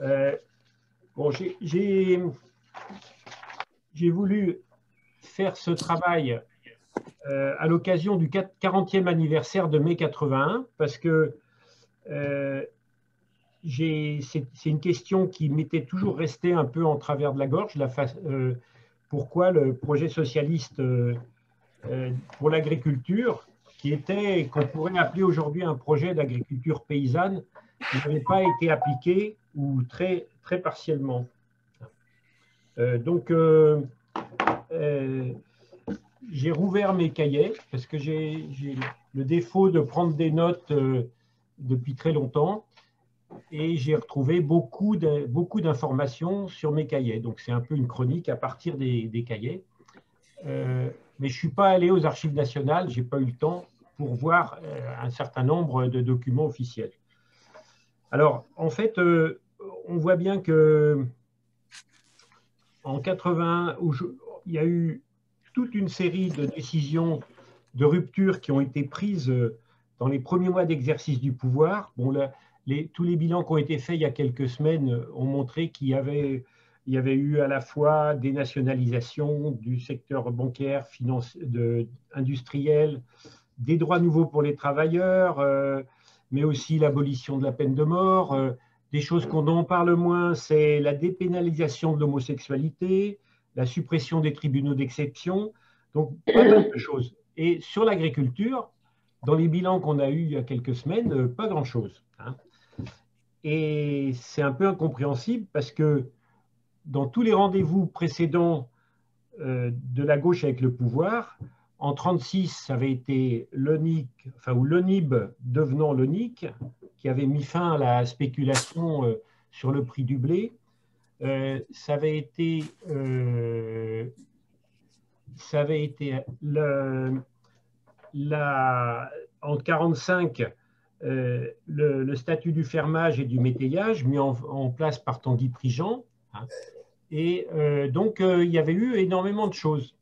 Euh, bon, j'ai voulu faire ce travail à l'occasion du 40e anniversaire de mai 81, parce que euh, c'est une question qui m'était toujours restée un peu en travers de la gorge. Pourquoi le projet socialiste pour l'agriculture, qu'on pourrait appeler aujourd'hui un projet d'agriculture paysanne, n'avait pas été appliqué ou très partiellement. Donc, j'ai rouvert mes cahiers parce que j'ai le défaut de prendre des notes depuis très longtemps et j'ai retrouvé beaucoup d'informations sur mes cahiers. Donc, c'est un peu une chronique à partir des cahiers. Mais je ne suis pas allé aux archives nationales, je n'ai pas eu le temps pour voir un certain nombre de documents officiels. Alors, en fait, on voit bien que en 80, il y a eu toute une série de décisions de rupture qui ont été prises dans les premiers mois d'exercice du pouvoir. Bon, tous les bilans qui ont été faits il y a quelques semaines ont montré qu'il y avait eu à la fois des nationalisations du secteur bancaire, industriel, des droits nouveaux pour les travailleurs, mais aussi l'abolition de la peine de mort. Des choses qu'on en parle moins, c'est la dépénalisation de l'homosexualité, la suppression des tribunaux d'exception. Donc, pas mal de choses. Et sur l'agriculture, dans les bilans qu'on a eus il y a quelques semaines, pas grand-chose. Et c'est un peu incompréhensible parce que dans tous les rendez-vous précédents de la gauche avec le pouvoir, en 1936, ça avait été l'ONIC, ou l'ONIB devenant l'ONIC, qui avait mis fin à la spéculation sur le prix du blé. Ça avait été en 1945 le statut du fermage et du métayage mis en place par Tanguy Prigent. Et donc, il y avait eu énormément de choses.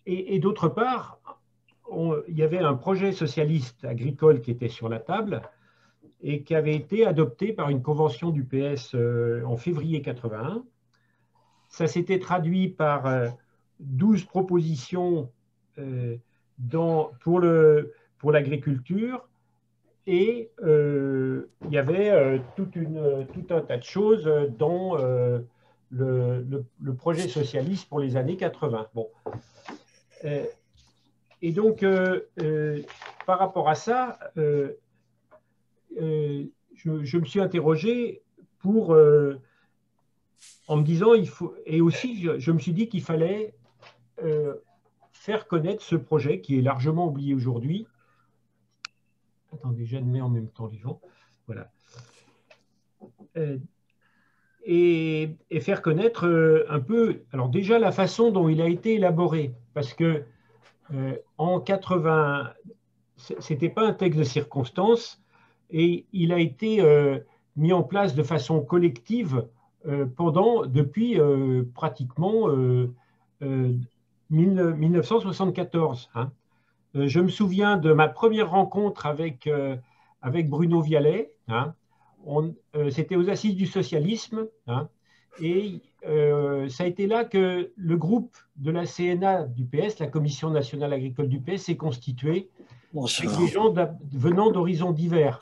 Et d'autre part, il y avait un projet socialiste agricole qui était sur la table et qui avait été adopté par une convention du PS en février 81. Ça s'était traduit par 12 propositions pour l'agriculture et il y avait tout un tas de choses dans le projet socialiste pour les années 80. Bon. Et donc, par rapport à ça, je me suis interrogé en me disant, et aussi je me suis dit qu'il fallait faire connaître ce projet qui est largement oublié aujourd'hui. Attendez, j'admets en même temps les gens. Voilà. Et faire connaître un peu, alors déjà la façon dont il a été élaboré, parce que en 80, c'était pas un texte de circonstance, et il a été mis en place de façon collective depuis pratiquement 1974. Je me souviens de ma première rencontre avec Bruno Vialet. C'était aux Assises du socialisme. Et ça a été là que le groupe de la CNA du PS, la Commission nationale agricole du PS, s'est constitué avec des gens venant d'horizons divers,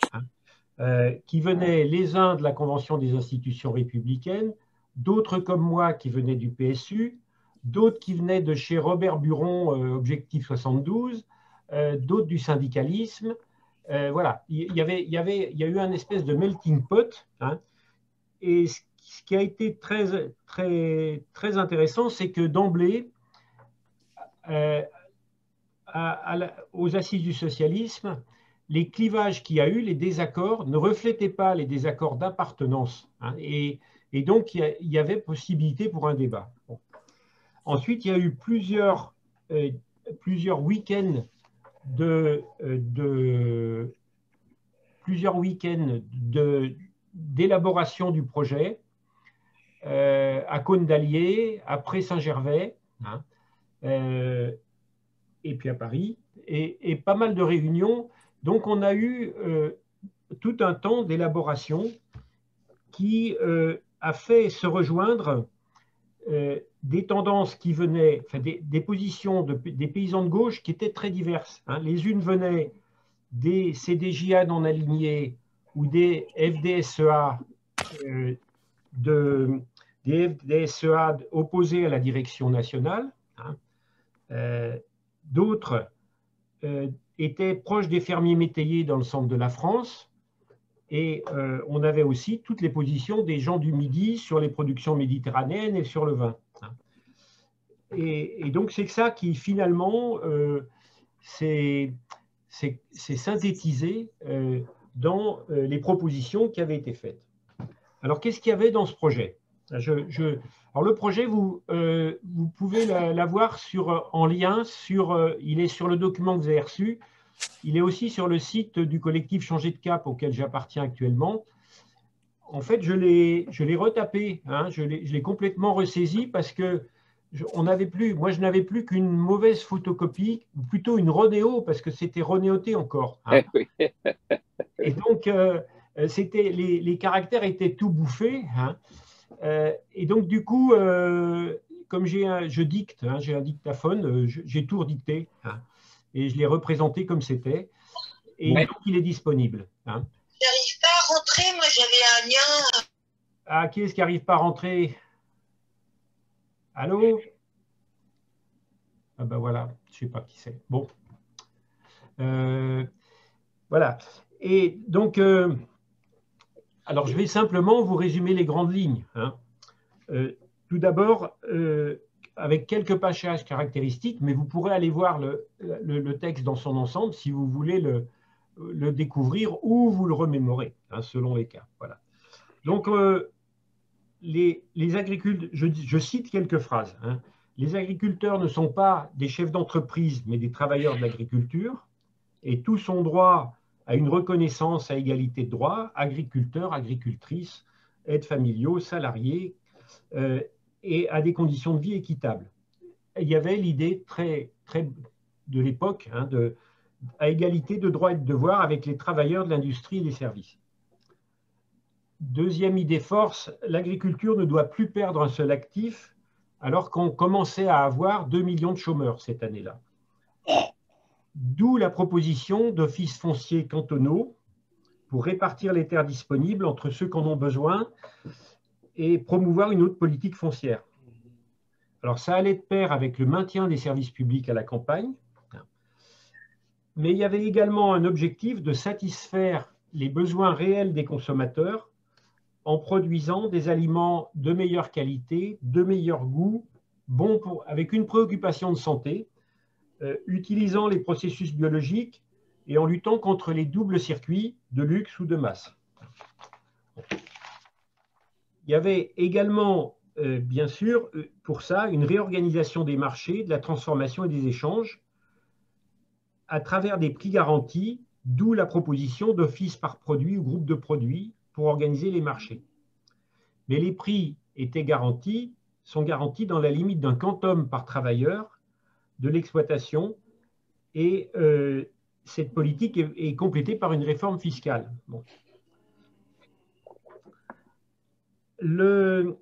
qui venaient les uns de la Convention des institutions républicaines, d'autres comme moi qui venaient du PSU, d'autres qui venaient de chez Robert Buron, Objectif 72, d'autres du syndicalisme. Voilà, il y a eu un espèce de melting pot. Et ce qui a été très intéressant, c'est que d'emblée, aux assises du socialisme, les clivages qu'il y a eu, les désaccords, ne reflétaient pas les désaccords d'appartenance. Et donc, il y avait possibilité pour un débat. Bon. Ensuite, il y a eu plusieurs week-ends d'élaboration du projet à Cône d'Allier, après Saint-Gervais, et puis à Paris, et pas mal de réunions. Donc on a eu tout un temps d'élaboration qui a fait se rejoindre des tendances qui venaient, enfin, des positions des paysans de gauche qui étaient très diverses. Hein. Les unes venaient des CDJA non alignés ou des FDSEA, des FDSEA opposés à la direction nationale. Hein. D'autres étaient proches des fermiers métayers dans le centre de la France. Et on avait aussi toutes les positions des gens du Midi sur les productions méditerranéennes et sur le vin. Et donc, c'est ça qui, finalement, s'est synthétisé dans les propositions qui avaient été faites. Alors, qu'est-ce qu'il y avait dans ce projet? Alors, le projet, vous pouvez l'avoir en lien, il est sur le document que vous avez reçu. Il est aussi sur le site du collectif Changer de Cap auquel j'appartiens actuellement. En fait, je l'ai retapé, hein, je l'ai complètement ressaisi parce que moi, je n'avais plus qu'une mauvaise photocopie, ou plutôt une Ronéo, parce que c'était ronéoté encore. Hein. Et donc, les caractères étaient tout bouffés. Hein. Et donc, du coup, comme je dicte, hein, j'ai un dictaphone, j'ai tout redicté. Hein. Et je l'ai représenté comme c'était. Et donc, il est disponible. Hein. J'arrive pas à rentrer, moi j'avais un lien. Ah, qui est-ce qui n'arrive pas à rentrer? Allô? Ah ben voilà, je ne sais pas qui c'est. Bon. Voilà. Et donc, alors je vais simplement vous résumer les grandes lignes. Hein. Tout d'abord, avec quelques passages caractéristiques, mais vous pourrez aller voir le texte dans son ensemble si vous voulez le découvrir ou vous le remémorer, hein, selon les cas. Voilà. Donc, les agriculteurs, je cite quelques phrases. Hein. Les agriculteurs ne sont pas des chefs d'entreprise, mais des travailleurs de l'agriculture, et tous ont droit à une reconnaissance à égalité de droits, agriculteurs, agricultrices, aides familiaux, salariés, et à des conditions de vie équitables. Il y avait l'idée très de l'époque, hein, à égalité de droits et de devoirs avec les travailleurs de l'industrie et des services. Deuxième idée force, l'agriculture ne doit plus perdre un seul actif, alors qu'on commençait à avoir 2 millions de chômeurs cette année-là. D'où la proposition d'offices fonciers cantonaux pour répartir les terres disponibles entre ceux qui en ont besoin et promouvoir une autre politique foncière. Alors, ça allait de pair avec le maintien des services publics à la campagne, mais il y avait également un objectif de satisfaire les besoins réels des consommateurs en produisant des aliments de meilleure qualité, de meilleur goût, avec une préoccupation de santé, utilisant les processus biologiques et en luttant contre les doubles circuits de luxe ou de masse. Il y avait également, bien sûr, pour ça, une réorganisation des marchés, de la transformation et des échanges à travers des prix garantis, d'où la proposition d'office par produit ou groupe de produits pour organiser les marchés. Mais les prix sont garantis dans la limite d'un quantum par travailleur de l'exploitation et cette politique est complétée par une réforme fiscale. Bon. Il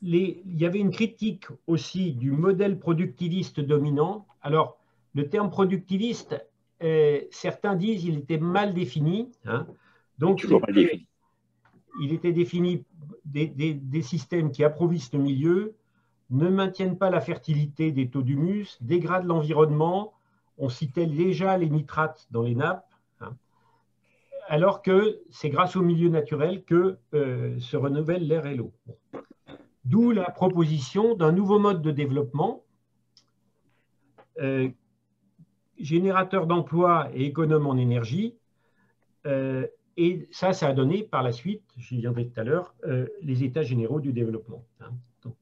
y avait une critique aussi du modèle productiviste dominant. Alors, le terme productiviste, certains disent qu'il était mal défini. Hein. Donc, il était défini des systèmes qui approvissent le milieu, ne maintiennent pas la fertilité des taux d'humus, dégradent l'environnement. On citait déjà les nitrates dans les nappes, hein, alors que c'est grâce au milieu naturel que se renouvellent l'air et l'eau. D'où la proposition d'un nouveau mode de développement, générateur d'emplois et économe en énergie. Et ça a donné par la suite, j'y viendrai tout à l'heure, les états généraux du développement. Hein. Donc,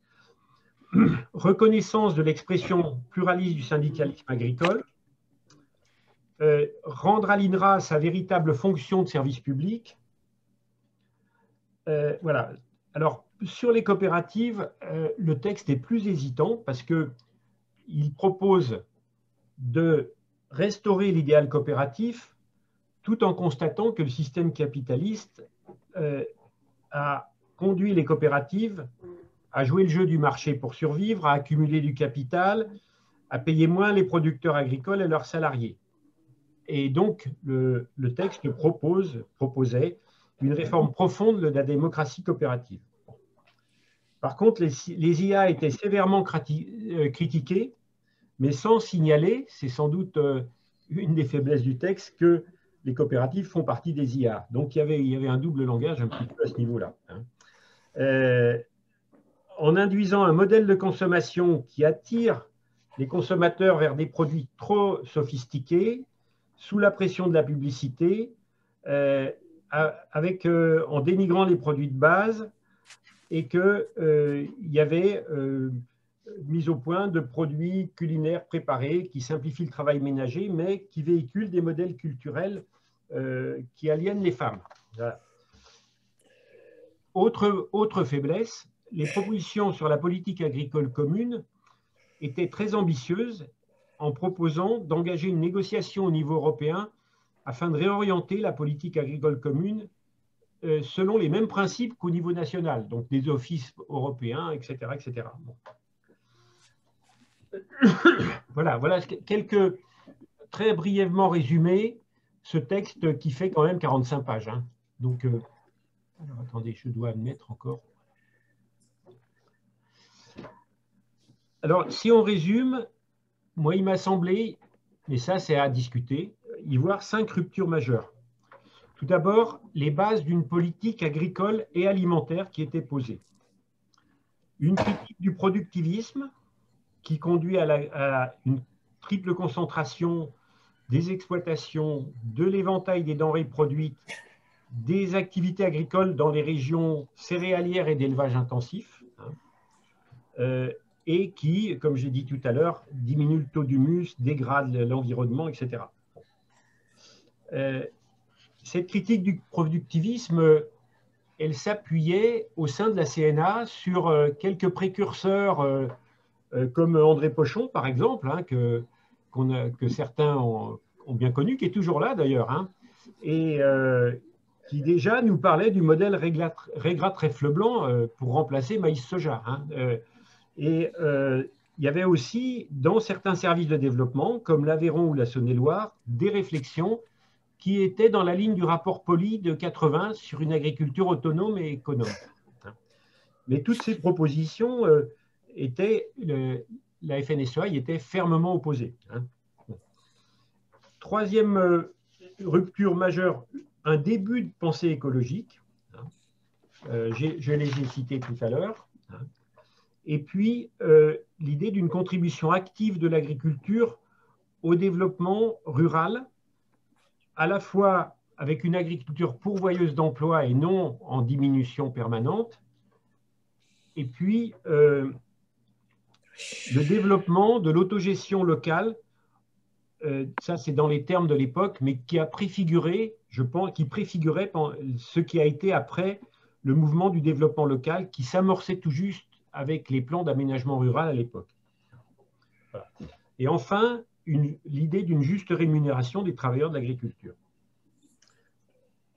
reconnaissance de l'expression pluraliste du syndicalisme agricole, rendre à l'INRA sa véritable fonction de service public. Voilà. Alors, sur les coopératives, le texte est plus hésitant parce qu'il propose de restaurer l'idéal coopératif tout en constatant que le système capitaliste a conduit les coopératives à jouer le jeu du marché pour survivre, à accumuler du capital, à payer moins les producteurs agricoles et leurs salariés. Et donc, le texte proposait une réforme profonde de la démocratie coopérative. Par contre, les IA étaient sévèrement critiquées, mais sans signaler, c'est sans doute une des faiblesses du texte, que les coopératives font partie des IA. Donc, il y avait un double langage un petit peu à ce niveau-là. En induisant un modèle de consommation qui attire les consommateurs vers des produits trop sophistiqués, sous la pression de la publicité, en dénigrant les produits de base, et qu'il y avait mise au point de produits culinaires préparés qui simplifient le travail ménager, mais qui véhiculent des modèles culturels qui aliènent les femmes. Voilà. Autre faiblesse, les propositions sur la politique agricole commune étaient très ambitieuses en proposant d'engager une négociation au niveau européen afin de réorienter la politique agricole commune selon les mêmes principes qu'au niveau national, donc des offices européens, etc. etc. Bon. Voilà quelques, très brièvement résumés, ce texte qui fait quand même 45 pages. Hein. Donc, alors, attendez, je dois le mettre encore. Alors, si on résume, moi, il m'a semblé, mais ça, c'est à discuter, y voir 5 ruptures majeures. Tout d'abord, les bases d'une politique agricole et alimentaire qui étaient posées. Une critique du productivisme qui conduit à une triple concentration des exploitations, de l'éventail des denrées produites, des activités agricoles dans les régions céréalières et d'élevage intensif, et qui, comme j'ai dit tout à l'heure, diminue le taux d'humus, dégrade l'environnement, etc. Cette critique du productivisme, elle s'appuyait au sein de la CNA sur quelques précurseurs comme André Pochon, par exemple, hein, que certains ont bien connu, qui est toujours là d'ailleurs, hein, et qui déjà nous parlait du modèle Régrat-Trèfle-Blanc pour remplacer maïs-soja. Hein, il y avait aussi, dans certains services de développement, comme l'Aveyron ou la Saône-et-Loire, des réflexions qui étaient dans la ligne du rapport Poli de 80 sur une agriculture autonome et économe. Mais toutes ces propositions la FNSEA y était fermement opposée. Hein. Troisième rupture majeure, un début de pensée écologique. Hein. Je les ai cités tout à l'heure. Hein. Et puis, l'idée d'une contribution active de l'agriculture au développement rural, à la fois avec une agriculture pourvoyeuse d'emplois et non en diminution permanente, et puis le développement de l'autogestion locale, ça c'est dans les termes de l'époque, mais qui a préfiguré, je pense, qui préfigurait ce qui a été après le mouvement du développement local qui s'amorçait tout juste avec les plans d'aménagement rural à l'époque. Voilà. Et enfin, l'idée d'une juste rémunération des travailleurs de l'agriculture.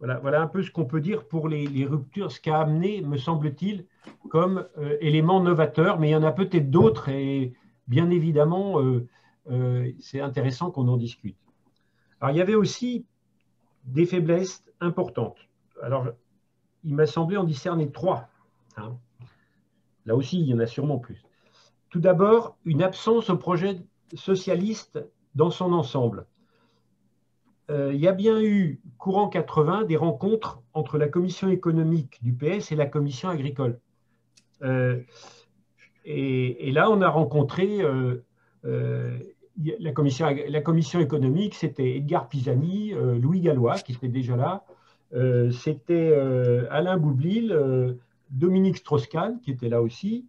Voilà un peu ce qu'on peut dire pour les ruptures, ce qu'a amené, me semble-t-il, comme élément novateur, mais il y en a peut-être d'autres et bien évidemment, c'est intéressant qu'on en discute. Alors, il y avait aussi des faiblesses importantes. Alors, il m'a semblé en discerner 3. Hein. Là aussi, il y en a sûrement plus. Tout d'abord, une absence au projet socialiste dans son ensemble. Il y a bien eu, courant 80, des rencontres entre la commission économique du PS et la commission agricole. Et là, on a rencontré la commission économique, c'était Edgar Pisani, Louis Gallois, qui était déjà là, c'était Alain Boublil, Dominique Strauss-Kahn, qui était là aussi.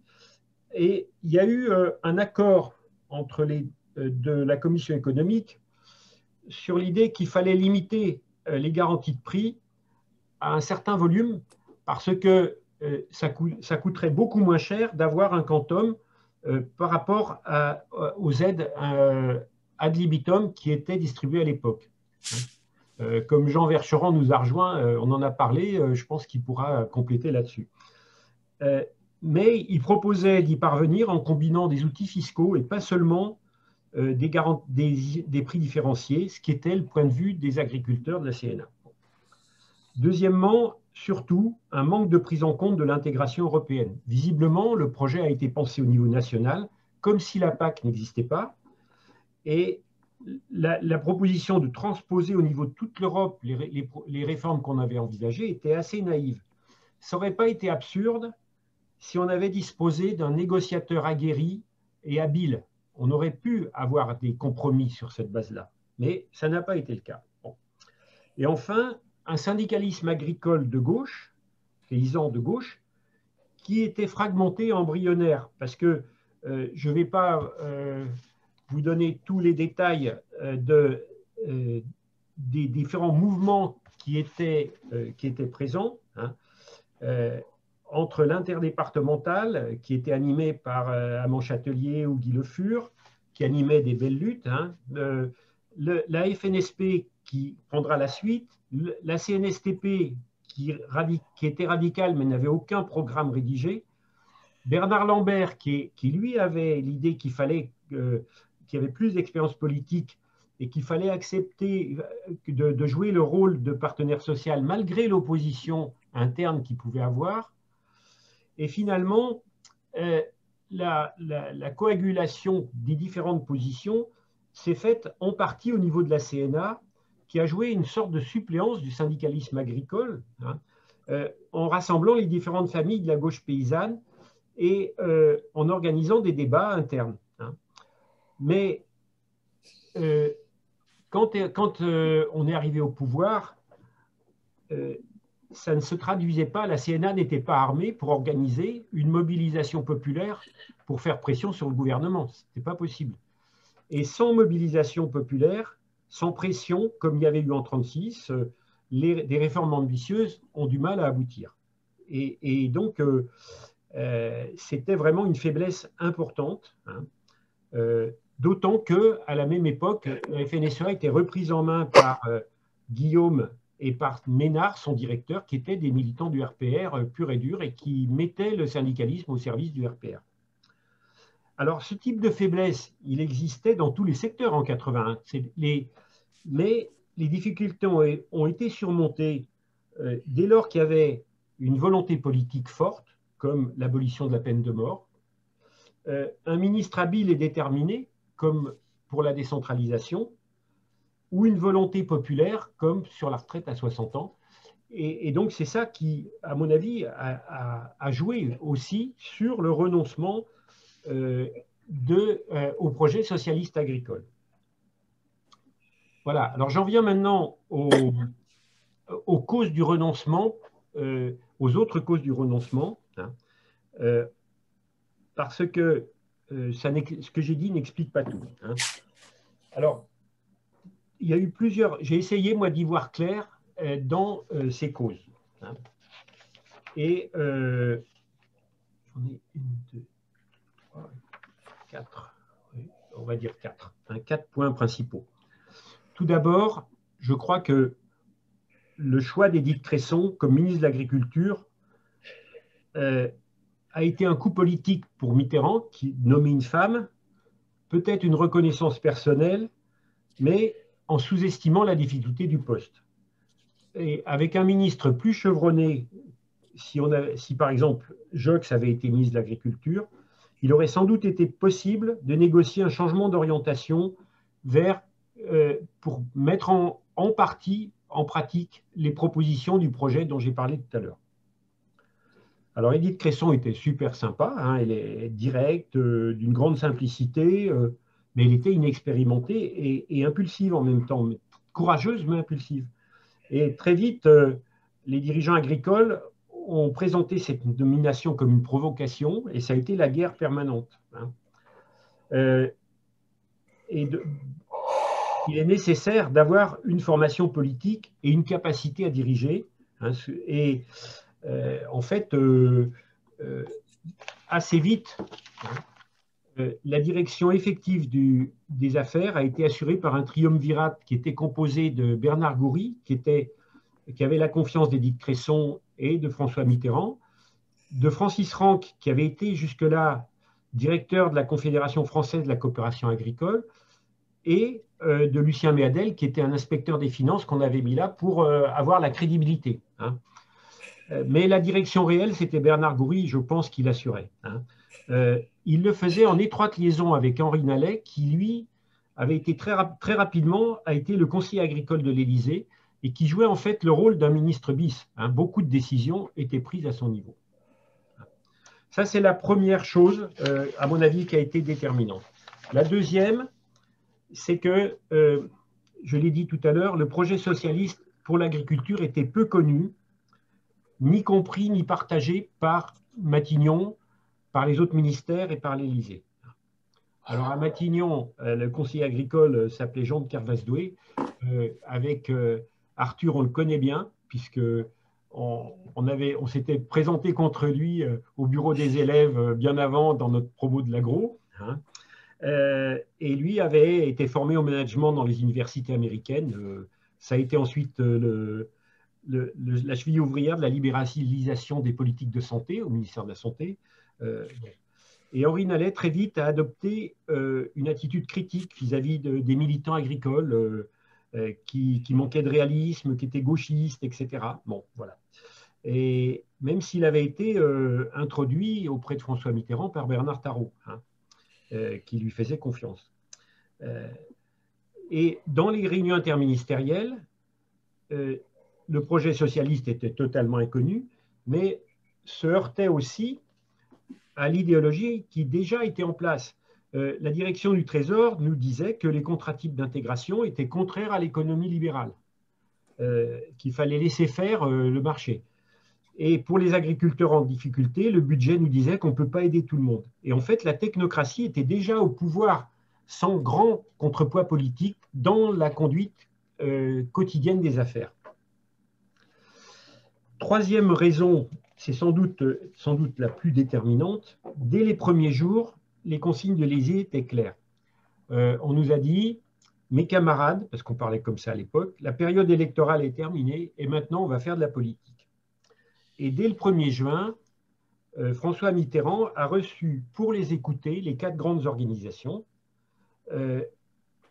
Et il y a eu un accord entre de la commission économique sur l'idée qu'il fallait limiter les garanties de prix à un certain volume parce que ça coûterait beaucoup moins cher d'avoir un quantum par rapport aux aides ad libitum qui étaient distribuées à l'époque. Comme Jean Vercheran nous a rejoint, on en a parlé, je pense qu'il pourra compléter là-dessus. Mais il proposait d'y parvenir en combinant des outils fiscaux et pas seulement des prix différenciés, ce qui était le point de vue des agriculteurs de la CNA. Deuxièmement, surtout, un manque de prise en compte de l'intégration européenne. Visiblement, le projet a été pensé au niveau national, comme si la PAC n'existait pas. Et la proposition de transposer au niveau de toute l'Europe les réformes qu'on avait envisagées était assez naïve. Ça n'aurait pas été absurde si on avait disposé d'un négociateur aguerri et habile. On aurait pu avoir des compromis sur cette base-là, mais ça n'a pas été le cas. Bon. Et enfin, un syndicalisme agricole de gauche, paysan de gauche, qui était fragmenté, embryonnaire, parce que je ne vais pas vous donner tous les détails des différents mouvements qui étaient présents, hein, entre l'interdépartemental, qui était animé par Amand Châtelier ou Guy Le Fur, qui animait des belles luttes, hein, la FNSP qui prendra la suite, la CNSTP qui était radicale mais n'avait aucun programme rédigé, Bernard Lambert qui lui avait l'idée qu'il fallait, qu'il y avait plus d'expérience politique et qu'il fallait accepter de jouer le rôle de partenaire social malgré l'opposition interne qu'il pouvait avoir. Et finalement, la coagulation des différentes positions s'est faite en partie au niveau de la CNA, qui a joué une sorte de suppléance du syndicalisme agricole, hein, en rassemblant les différentes familles de la gauche paysanne et en organisant des débats internes. Hein. Mais quand on est arrivé au pouvoir, ça ne se traduisait pas, la CNA n'était pas armée pour organiser une mobilisation populaire pour faire pression sur le gouvernement. Ce n'était pas possible. Et sans mobilisation populaire, sans pression, comme il y avait eu en 1936, des réformes ambitieuses ont du mal à aboutir. Et donc, c'était vraiment une faiblesse importante, hein, d'autant qu'à la même époque, la FNSEA était reprise en main par Guillaume et par Ménard, son directeur, qui étaient des militants du RPR pur et dur et qui mettaient le syndicalisme au service du RPR. Alors, ce type de faiblesse, il existait dans tous les secteurs en 81, mais les difficultés ont été surmontées dès lors qu'il y avait une volonté politique forte, comme l'abolition de la peine de mort, un ministre habile et déterminé, comme pour la décentralisation, ou une volonté populaire, comme sur la retraite à 60 ans. Et donc, c'est ça qui, à mon avis, a joué aussi sur le renoncement au projet socialiste agricole. Voilà, alors j'en viens maintenant aux causes du renoncement, aux autres causes du renoncement, hein, parce que ce que j'ai dit n'explique pas tout. Hein. Alors, il y a eu j'ai essayé, moi, d'y voir clair dans ces causes. Hein. Et j'en ai 1, 2, 3, 4, oui, on va dire 4, hein, 4 points principaux. Tout d'abord, je crois que le choix d'Édith Cresson comme ministre de l'Agriculture a été un coup politique pour Mitterrand, qui nommait une femme, peut-être une reconnaissance personnelle, mais en sous-estimant la difficulté du poste. Et avec un ministre plus chevronné, si par exemple Joxe avait été ministre de l'Agriculture, il aurait sans doute été possible de négocier un changement d'orientation pour mettre en pratique les propositions du projet dont j'ai parlé tout à l'heure. Alors, Édith Cresson était super sympa, hein, elle est directe, d'une grande simplicité, mais elle était inexpérimentée et impulsive en même temps, courageuse mais impulsive. Et très vite, les dirigeants agricoles ont présenté cette nomination comme une provocation et ça a été la guerre permanente. Hein. Il est nécessaire d'avoir une formation politique et une capacité à diriger. Hein, et en fait, assez vite, hein, La direction effective des affaires a été assurée par un triumvirat qui était composé de Bernard Goury, qui avait la confiance d'Édith Cresson et de François Mitterrand, de Francis Ranc, qui avait été jusque-là directeur de la Confédération française de la coopération agricole, et de Lucien Méadel, qui était un inspecteur des finances qu'on avait mis là pour avoir la crédibilité. Hein. Mais la direction réelle, c'était Bernard Goury, je pense qu'il assurait. Hein. Il le faisait en étroite liaison avec Henri Nallet, qui, lui, avait été très rapidement a été le conseiller agricole de l'Élysée et qui jouait en fait le rôle d'un ministre bis. Hein. Beaucoup de décisions étaient prises à son niveau. Ça, c'est la première chose, à mon avis, qui a été déterminante. La deuxième, c'est que, je l'ai dit tout à l'heure, le projet socialiste pour l'agriculture était peu connu, ni compris, ni partagé par Matignon, par les autres ministères et par l'Élysée. Alors à Matignon, le conseiller agricole s'appelait Jean de Kervasdoué. Avec Arthur, on le connaît bien, puisque on s'était présenté contre lui au bureau des élèves bien avant dans notre promo de l'agro. Hein. Et lui avait été formé au management dans les universités américaines. Ça a été ensuite la cheville ouvrière de la libéralisation des politiques de santé au ministère de la Santé. Et Henri Nallet, très vite, a adopté une attitude critique vis-à-vis des militants agricoles qui manquaient de réalisme, qui étaient gauchistes, etc. Bon, voilà. Et même s'il avait été introduit auprès de François Mitterrand par Bernard Tarrot, hein, qui lui faisait confiance. Et dans les réunions interministérielles, le projet socialiste était totalement inconnu, mais se heurtait aussi à l'idéologie qui déjà était en place. La direction du Trésor nous disait que les contrats types d'intégration étaient contraires à l'économie libérale, qu'il fallait laisser faire le marché. Et pour les agriculteurs en difficulté, le budget nous disait qu'on ne peut pas aider tout le monde. Et en fait, la technocratie était déjà au pouvoir sans grand contrepoids politique dans la conduite quotidienne des affaires. Troisième raison, c'est sans doute la plus déterminante, dès les premiers jours, les consignes de l'Élysée étaient claires. On nous a dit, mes camarades, parce qu'on parlait comme ça à l'époque, la période électorale est terminée et maintenant on va faire de la politique. Et dès le 1er juin, François Mitterrand a reçu pour les écouter les 4 grandes organisations,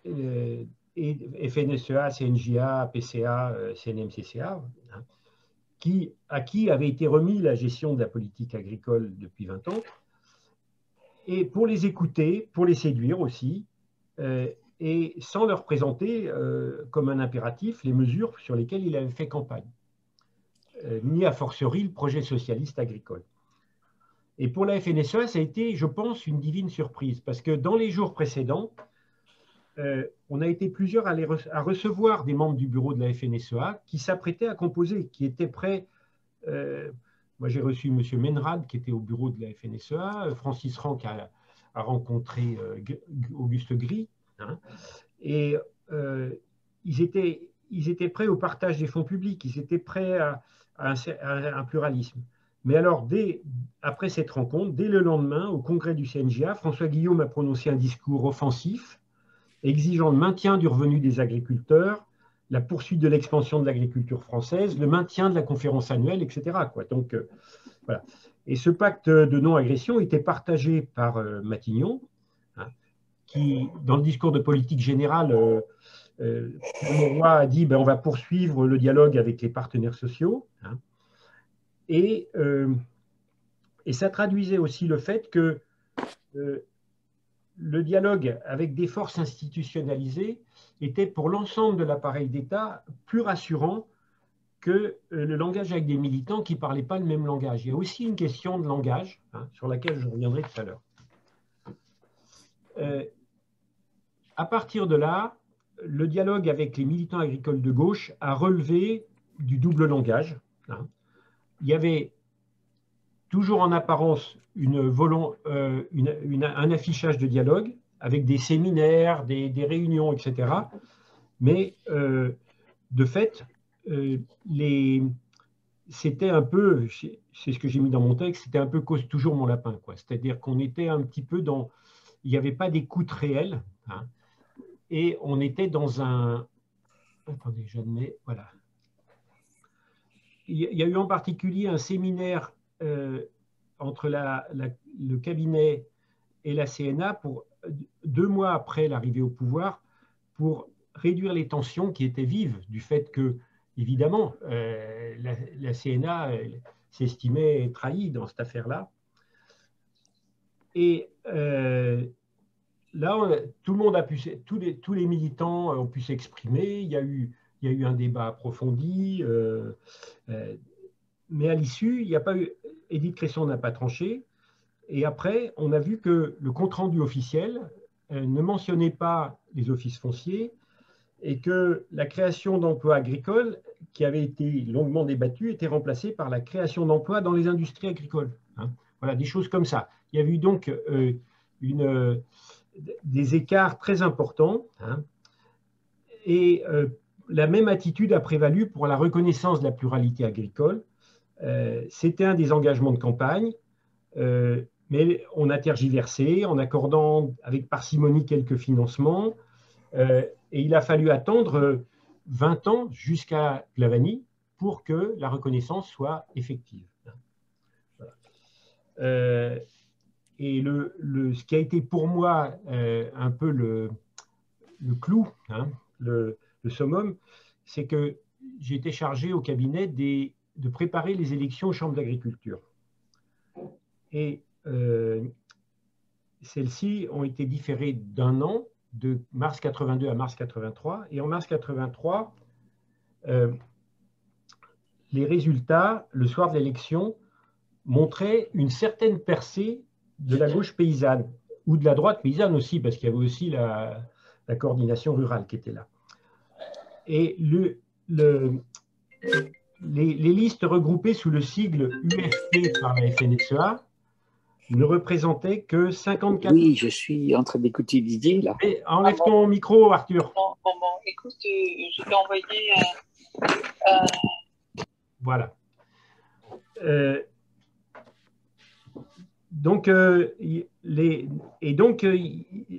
FNSEA, CNJA, PCA, CNMCCA, hein, à qui avait été remis la gestion de la politique agricole depuis 20 ans, et pour les écouter, pour les séduire aussi, et sans leur présenter comme un impératif les mesures sur lesquelles il avait fait campagne, ni a fortiori le projet socialiste agricole. Et pour la FNSEA, ça a été, je pense, une divine surprise, parce que dans les jours précédents, on a été plusieurs à recevoir des membres du bureau de la FNSEA qui s'apprêtaient à composer, qui étaient prêts. Moi, j'ai reçu M. Menrad, qui était au bureau de la FNSEA, Francis Ranc a rencontré Auguste Gris, hein, et ils étaient prêts au partage des fonds publics, ils étaient prêts à un pluralisme. Mais alors, après cette rencontre, dès le lendemain, au congrès du CNJA, François Guillaume a prononcé un discours offensif, exigeant le maintien du revenu des agriculteurs, la poursuite de l'expansion de l'agriculture française, le maintien de la conférence annuelle, etc. Donc, voilà. Et ce pacte de non-agression était partagé par Matignon, hein, qui, dans le discours de politique générale, le roi a dit on va poursuivre le dialogue avec les partenaires sociaux. Hein, et ça traduisait aussi le fait que le dialogue avec des forces institutionnalisées était pour l'ensemble de l'appareil d'État plus rassurant que le langage avec des militants qui ne parlaient pas le même langage. Il y a aussi une question de langage, hein, sur laquelle je reviendrai tout à l'heure. À partir de là, le dialogue avec les militants agricoles de gauche a relevé du double langage. Hein. Il y avait toujours en apparence un affichage de dialogue avec des séminaires, des réunions, etc. Mais de fait, c'était un peu, c'est ce que j'ai mis dans mon texte, c'était un peu cause toujours mon lapin, quoi. C'est-à-dire qu'on était un petit peu dans il n'y avait pas d'écoute réelle, hein, et on était dans un… Attendez, j'admets, voilà. Il y a eu en particulier un séminaire entre le cabinet et la CNA 2 mois après l'arrivée au pouvoir pour réduire les tensions qui étaient vives du fait que, évidemment, la CNA s'estimait trahie dans cette affaire-là. Et là, tout le monde a pu, tous les militants ont pu s'exprimer. Il y a eu un débat approfondi, mais à l'issue, il n'y a pas eu. Édith Cresson n'a pas tranché. Et après, on a vu que le compte-rendu officiel ne mentionnait pas les offices fonciers et que la création d'emplois agricoles, qui avait été longuement débattue, était remplacée par la création d'emplois dans les industries agricoles. Hein. Voilà, des choses comme ça. Il y a eu donc des écarts très importants, hein, et la même attitude a prévalu pour la reconnaissance de la pluralité agricole. C'était un des engagements de campagne, mais on a tergiversé en accordant avec parcimonie quelques financements, et il a fallu attendre 20 ans jusqu'à Glavany pour que la reconnaissance soit effective. Voilà. Et ce qui a été pour moi un peu le clou, hein, le summum, c'est que j'ai été chargé au cabinet de préparer les élections aux chambres d'agriculture. Et celles-ci ont été différées d'1 an, de mars 82 à mars 83. Et en mars 83, les résultats, le soir de l'élection, montraient une certaine percée de la gauche paysanne, ou de la droite paysanne aussi, parce qu'il y avait aussi la coordination rurale qui était là. Et les listes regroupées sous le sigle UFP par la FNSEA ne représentaient que 54… Oui, je suis en train d'écouter Didier, là. Mais enlève ton micro, Arthur. Écoute, je t'ai envoyé… Voilà. Donc, il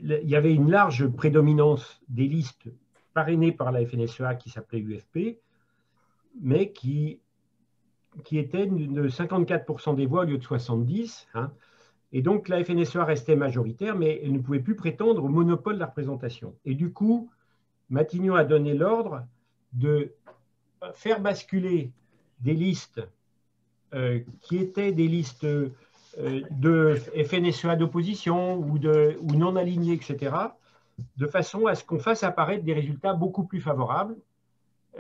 y avait une large prédominance des listes parrainées par la FNSEA qui s'appelait UFP, mais qui était de 54% des voix au lieu de 70%. Hein. Et donc, la FNSEA restait majoritaire, mais elle ne pouvait plus prétendre au monopole de la représentation. Et du coup, Matignon a donné l'ordre de faire basculer des listes qui étaient des listes de FNSEA d'opposition ou non alignés, etc., de façon à ce qu'on fasse apparaître des résultats beaucoup plus favorables.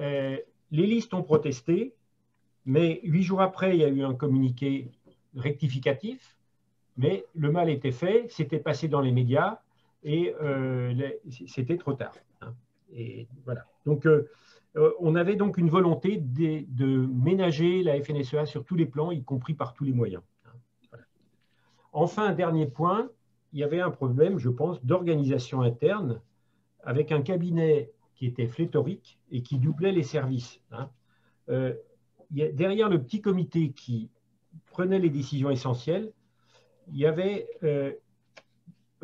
Les listes ont protesté, mais 8 jours après, il y a eu un communiqué rectificatif, mais le mal était fait, c'était passé dans les médias et c'était trop tard. Hein. Et voilà. Donc, on avait donc une volonté de ménager la FNSEA sur tous les plans, y compris par tous les moyens. Voilà. Enfin, dernier point, il y avait un problème, je pense, d'organisation interne avec un cabinet qui était pléthorique et qui doublait les services. Hein. Derrière le petit comité qui prenait les décisions essentielles, il y avait,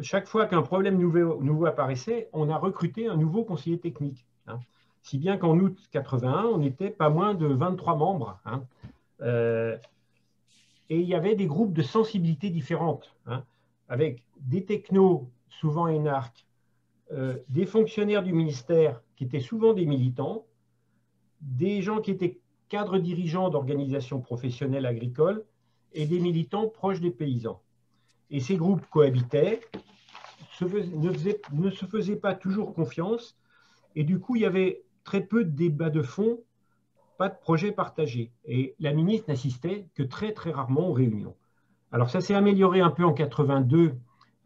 chaque fois qu'un problème nouveau apparaissait, on a recruté un nouveau conseiller technique. Hein. Si bien qu'en août 81, on n'était pas moins de 23 membres. Hein. Et il y avait des groupes de sensibilités différentes, hein, avec des technos, souvent énarques, des fonctionnaires du ministère qui étaient souvent des militants, des gens qui étaient cadres dirigeants d'organisations professionnelles agricoles et des militants proches des paysans. Et ces groupes cohabitaient, ne se faisaient pas toujours confiance, et du coup, il y avait très peu de débats de fond, pas de projets partagés. Et la ministre n'assistait que très, très rarement aux réunions. Alors, ça s'est amélioré un peu en 82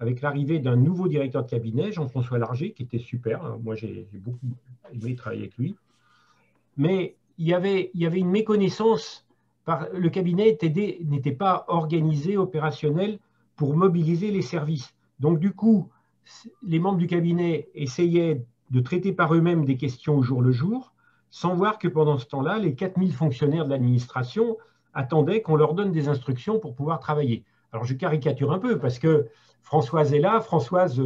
avec l'arrivée d'un nouveau directeur de cabinet, Jean-François Larger, qui était super. Moi, j'ai beaucoup aimé travailler avec lui. Mais il y avait une méconnaissance. Le cabinet n'était pas organisé, opérationnel, pour mobiliser les services. Donc, du coup, les membres du cabinet essayaient de traiter par eux-mêmes des questions au jour le jour, sans voir que pendant ce temps-là, les 4000 fonctionnaires de l'administration attendaient qu'on leur donne des instructions pour pouvoir travailler. Alors, je caricature un peu parce que Françoise est là. Françoise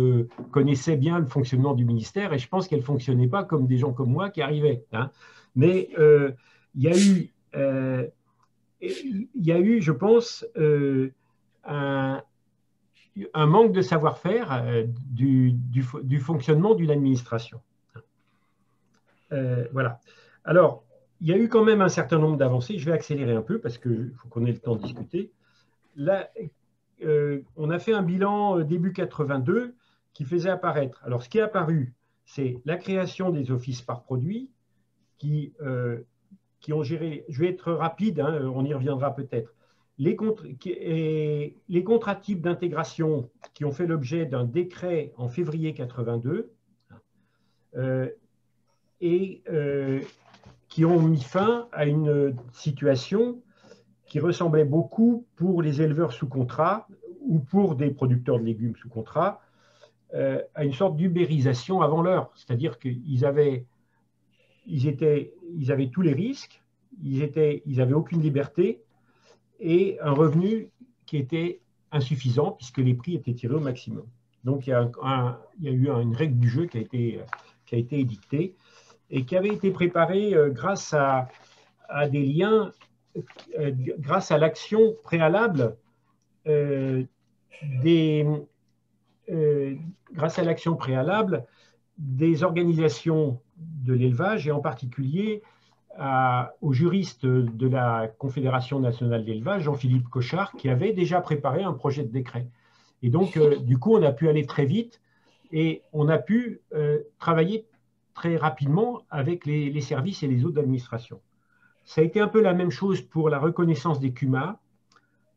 connaissait bien le fonctionnement du ministère et je pense qu'elle ne fonctionnait pas comme des gens comme moi qui arrivaient. Hein. Mais il y a eu, je pense, un manque de savoir-faire du fonctionnement d'une administration. Voilà. Alors, il y a eu quand même un certain nombre d'avancées. Je vais accélérer un peu parce qu'il faut qu'on ait le temps de discuter. Là, on a fait un bilan début 82 qui faisait apparaître. Alors, ce qui est apparu, c'est la création des offices par produit qui ont géré. Je vais être rapide, hein, on y reviendra peut-être. Les contrats types d'intégration qui ont fait l'objet d'un décret en février 82 et qui ont mis fin à une situation qui ressemblait beaucoup pour les éleveurs sous contrat ou pour des producteurs de légumes sous contrat à une sorte d'ubérisation avant l'heure. C'est-à-dire qu'ils avaient tous les risques, ils n'avaient aucune liberté et un revenu qui était insuffisant puisque les prix étaient tirés au maximum. Donc, il y a eu une règle du jeu qui a été édictée et qui avait été préparée grâce à des liens, grâce à l'action préalable des organisations de l'élevage et en particulier au juriste de la Confédération nationale d'élevage, Jean-Philippe Cochard, qui avait déjà préparé un projet de décret. Et donc, du coup, on a pu aller très vite et on a pu travailler très rapidement avec les services et les autres administrations. Ça a été un peu la même chose pour la reconnaissance des CUMA,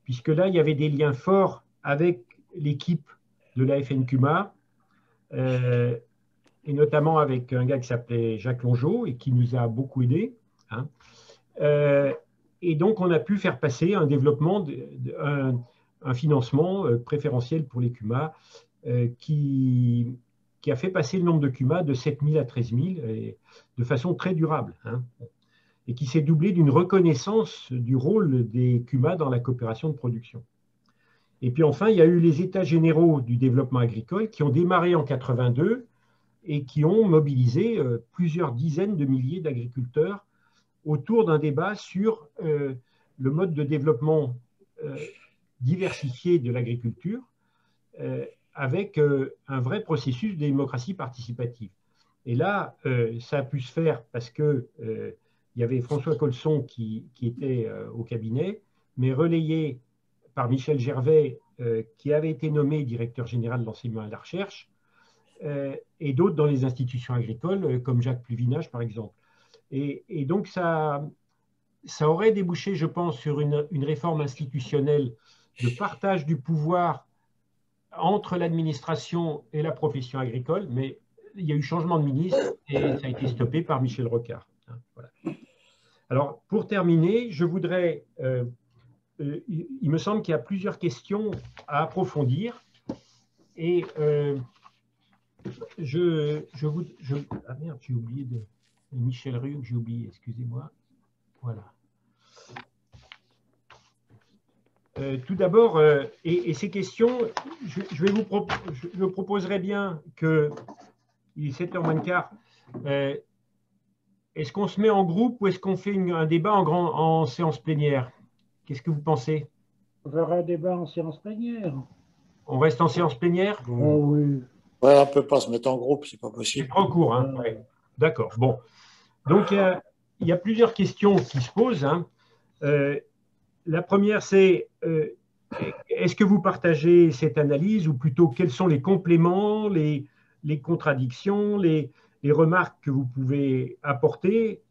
puisque là, il y avait des liens forts avec l'équipe de la FNCUMA, et notamment avec un gars qui s'appelait Jacques Longeau et qui nous a beaucoup aidés. Hein. Et donc, on a pu faire passer un développement, un financement préférentiel pour les CUMA qui a fait passer le nombre de CUMA de 7 000 à 13 000 de façon très durable. Hein, et qui s'est doublé d'une reconnaissance du rôle des CUMA dans la coopération de production. Et puis enfin, il y a eu les États généraux du développement agricole qui ont démarré en 82 et qui ont mobilisé plusieurs dizaines de milliers d'agriculteurs autour d'un débat sur le mode de développement diversifié de l'agriculture avec un vrai processus de démocratie participative. Et là, ça a pu se faire parce que il y avait François Colson qui était au cabinet, mais relayé par Michel Gervais, qui avait été nommé directeur général de l'enseignement et de la recherche, et d'autres dans les institutions agricoles, comme Jacques Pluvinage, par exemple. Et donc, ça aurait débouché, je pense, sur une réforme institutionnelle de partage du pouvoir entre l'administration et la profession agricole, mais il y a eu changement de ministre et ça a été stoppé par Michel Rocard. Voilà. Alors, pour terminer, je voudrais, il me semble qu'il y a plusieurs questions à approfondir et ah merde, j'ai oublié de Michel Rue, j'ai oublié, excusez-moi. Voilà. Tout d'abord, et ces questions, je proposerais bien que, il est 7h moins le quart, est-ce qu'on se met en groupe ou est-ce qu'on fait un débat en séance plénière? Qu'est-ce que vous pensez? On fera un débat en séance plénière. On reste en séance plénière? Oh oui. Ouais, on ne peut pas se mettre en groupe, c'est pas possible. C'est trop court, hein? Ouais. D'accord. Bon. Donc, il y a plusieurs questions qui se posent. Hein. La première, c'est est-ce que vous partagez cette analyse ou plutôt quels sont les compléments, les contradictions, les remarques que vous pouvez apporter,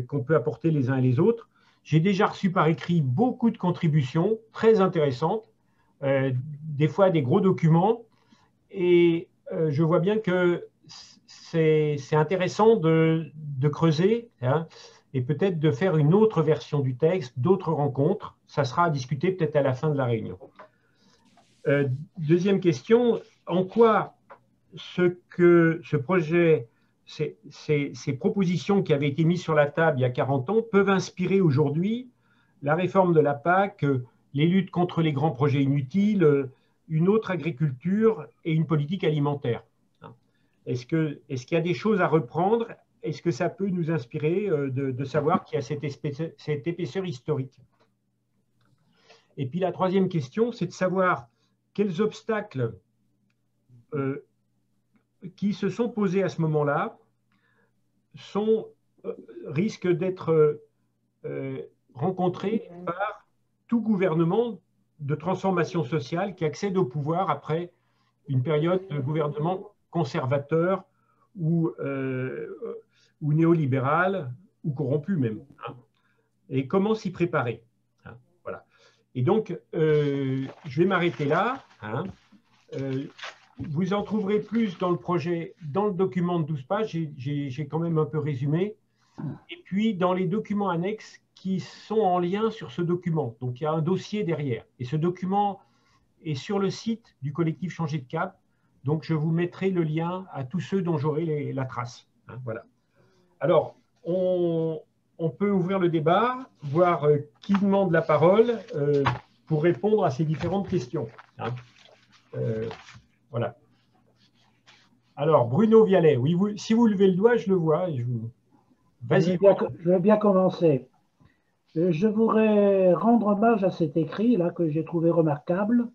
qu'on peut apporter les uns et les autres? J'ai déjà reçu par écrit beaucoup de contributions très intéressantes, des fois des gros documents, et je vois bien que c'est intéressant de creuser, hein, et peut-être de faire une autre version du texte, d'autres rencontres. Ça sera à discuter peut-être à la fin de la réunion. Deuxième question, en quoi ce projet, ces propositions qui avaient été mises sur la table il y a 40 ans peuvent inspirer aujourd'hui la réforme de la PAC, les luttes contre les grands projets inutiles, une autre agriculture et une politique alimentaire. Est-ce qu'il y a des choses à reprendre? Est-ce que ça peut nous inspirer de savoir qu'il y a cette épaisseur historique? Et puis la troisième question, c'est de savoir quels obstacles qui se sont posés à ce moment-là risquent d'être rencontrés par tout gouvernement de transformation sociale qui accède au pouvoir après une période de gouvernement conservateur ou néolibéral ou corrompu même. Hein. Et comment s'y préparer? Hein, voilà. Et donc, je vais m'arrêter là. Hein. Vous en trouverez plus dans le projet, dans le document de 12 pages, j'ai quand même un peu résumé, et puis dans les documents annexes qui sont en lien sur ce document. Donc il y a un dossier derrière, et ce document est sur le site du collectif Changer de Cap, donc je vous mettrai le lien à tous ceux dont j'aurai la trace. Hein, voilà. Alors, on peut ouvrir le débat, voir qui demande la parole pour répondre à ces différentes questions. Hein. Voilà. Alors, Bruno Vialet, oui, si vous levez le doigt, je le vois. Vas-y. Je vais bien commencer. Je voudrais rendre hommage à cet écrit là que j'ai trouvé remarquable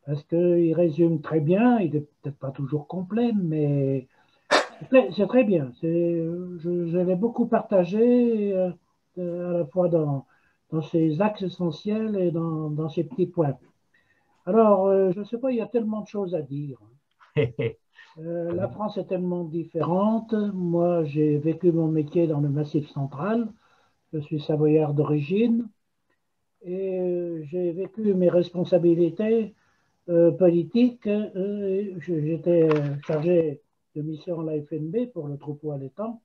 parce qu'il résume très bien. Il n'est peut-être pas toujours complet, mais c'est très bien. Je l'ai beaucoup partagé à la fois dans ses axes essentiels et dans ses petits points. Alors, je ne sais pas, il y a tellement de choses à dire. La France est tellement différente. Moi, j'ai vécu mon métier dans le Massif central. Je suis savoyard d'origine. Et j'ai vécu mes responsabilités politiques. J'étais chargé de mission à la FNB pour le troupeau allaitant.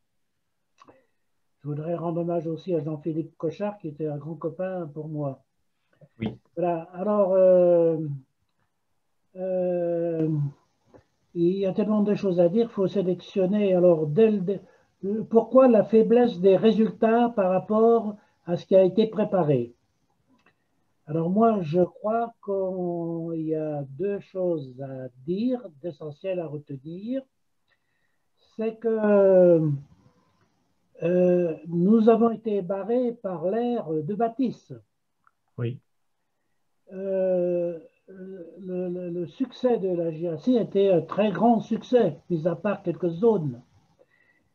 Je voudrais rendre hommage aussi à Jean-Philippe Cochard, qui était un grand copain pour moi. Oui. Voilà. Alors, il y a tellement de choses à dire, il faut sélectionner. Alors, pourquoi la faiblesse des résultats par rapport à ce qui a été préparé? Alors moi, je crois qu'il y a deux choses à dire, d'essentiel à retenir. C'est que nous avons été barrés par l'ère de Baptiste. Oui. Le succès de la JAC était un très grand succès, mis à part quelques zones.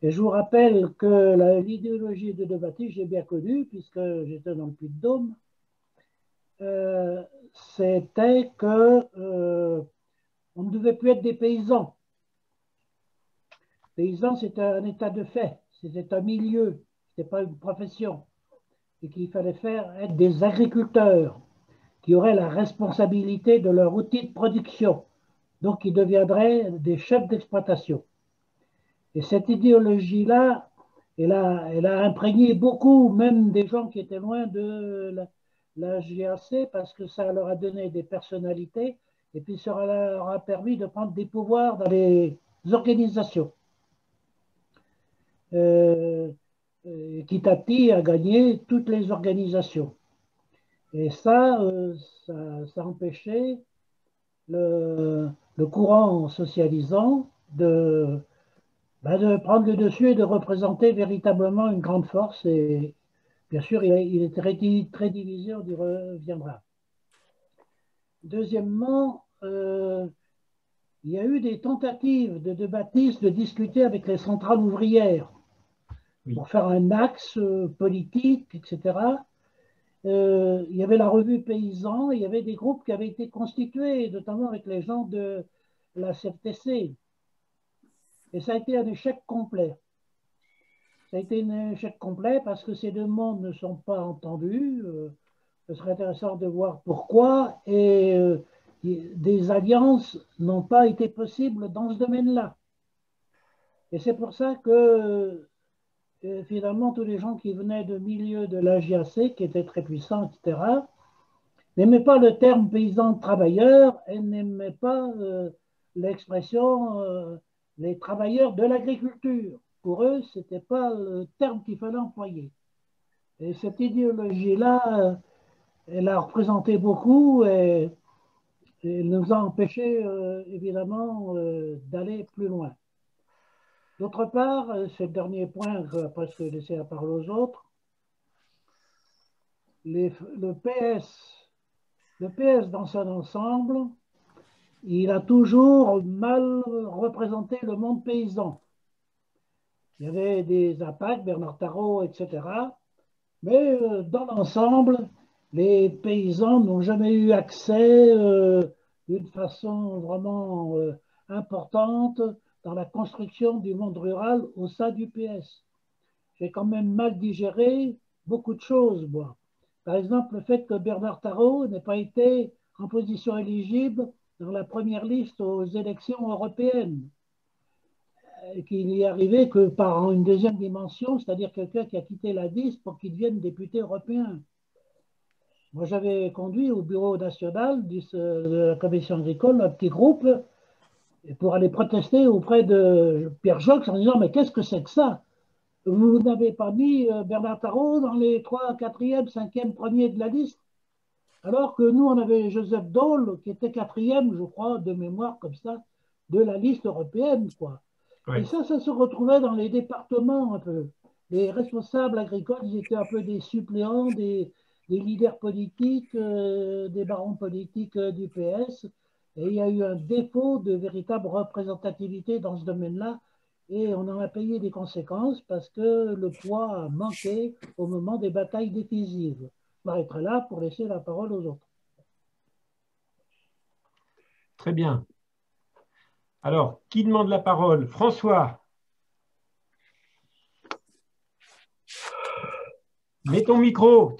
Et je vous rappelle que l'idéologie de Baptiste, j'ai bien connu, puisque j'étais dans le Puy-de-Dôme, c'était que on ne devait plus être des paysans. Paysan, c'était un état de fait, c'était un milieu, ce n'était pas une profession. Et qu'il fallait être des agriculteurs qui auraient la responsabilité de leur outil de production. Donc, ils deviendraient des chefs d'exploitation. Et cette idéologie-là, elle a imprégné beaucoup, même des gens qui étaient loin de la JAC, parce que ça leur a donné des personnalités et puis ça leur a permis de prendre des pouvoirs dans les organisations. Petit à petit à gagner toutes les organisations. Et ça empêchait le courant socialisant de prendre le dessus et de représenter véritablement une grande force. Et bien sûr, il est très divisé, on y reviendra. Deuxièmement, il y a eu des tentatives de Baptiste de discuter avec les centrales ouvrières pour faire un axe politique, etc. Il y avait la revue Paysan, il y avait des groupes qui avaient été constitués, notamment avec les gens de la CFTC. Et ça a été un échec complet. Ça a été un échec complet parce que ces deux mondes ne sont pas entendus. Ce serait intéressant de voir pourquoi. Et des alliances n'ont pas été possibles dans ce domaine-là. Et c'est pour ça que finalement, tous les gens qui venaient de milieu de la JAC, qui étaient très puissants, etc., n'aimaient pas le terme paysan travailleur et n'aimaient pas l'expression les travailleurs de l'agriculture. Pour eux, ce n'était pas le terme qu'il fallait employer. Et cette idéologie-là Elle a représenté beaucoup et elle nous a empêchés, évidemment, d'aller plus loin. D'autre part, c'est le dernier point, je vais presque laisser la parole aux autres, le PS dans son ensemble, il a toujours mal représenté le monde paysan. Il y avait des impacts, Bernard Tarrot, etc. Mais dans l'ensemble, les paysans n'ont jamais eu accès d'une façon vraiment importante dans la construction du monde rural au sein du PS. J'ai quand même mal digéré beaucoup de choses, moi. Par exemple, le fait que Bernard Tarrot n'ait pas été en position éligible dans la première liste aux élections européennes, qu'il n'y est arrivé que par une deuxième dimension, c'est-à-dire quelqu'un qui a quitté la liste pour qu'il devienne député européen. Moi, j'avais conduit au bureau national de la commission agricole un petit groupe pour aller protester auprès de Pierre Jox en disant « Mais qu'est-ce que c'est que ça ? Vous n'avez pas mis Bernard Tarrot dans les 3, 4e, 5e premiers de la liste, alors que nous, on avait Joseph Daul qui était 4e, je crois, de mémoire comme ça, de la liste européenne, quoi. » Ouais. Et ça se retrouvait dans les départements un peu. Les responsables agricoles, ils étaient un peu des suppléants, des leaders politiques, des barons politiques du PS. Et il y a eu un défaut de véritable représentativité dans ce domaine-là. Et on en a payé des conséquences parce que le poids a manqué au moment des batailles décisives. Je m'arrêterai là pour laisser la parole aux autres. Très bien. Alors, qui demande la parole? François. Mets ton micro,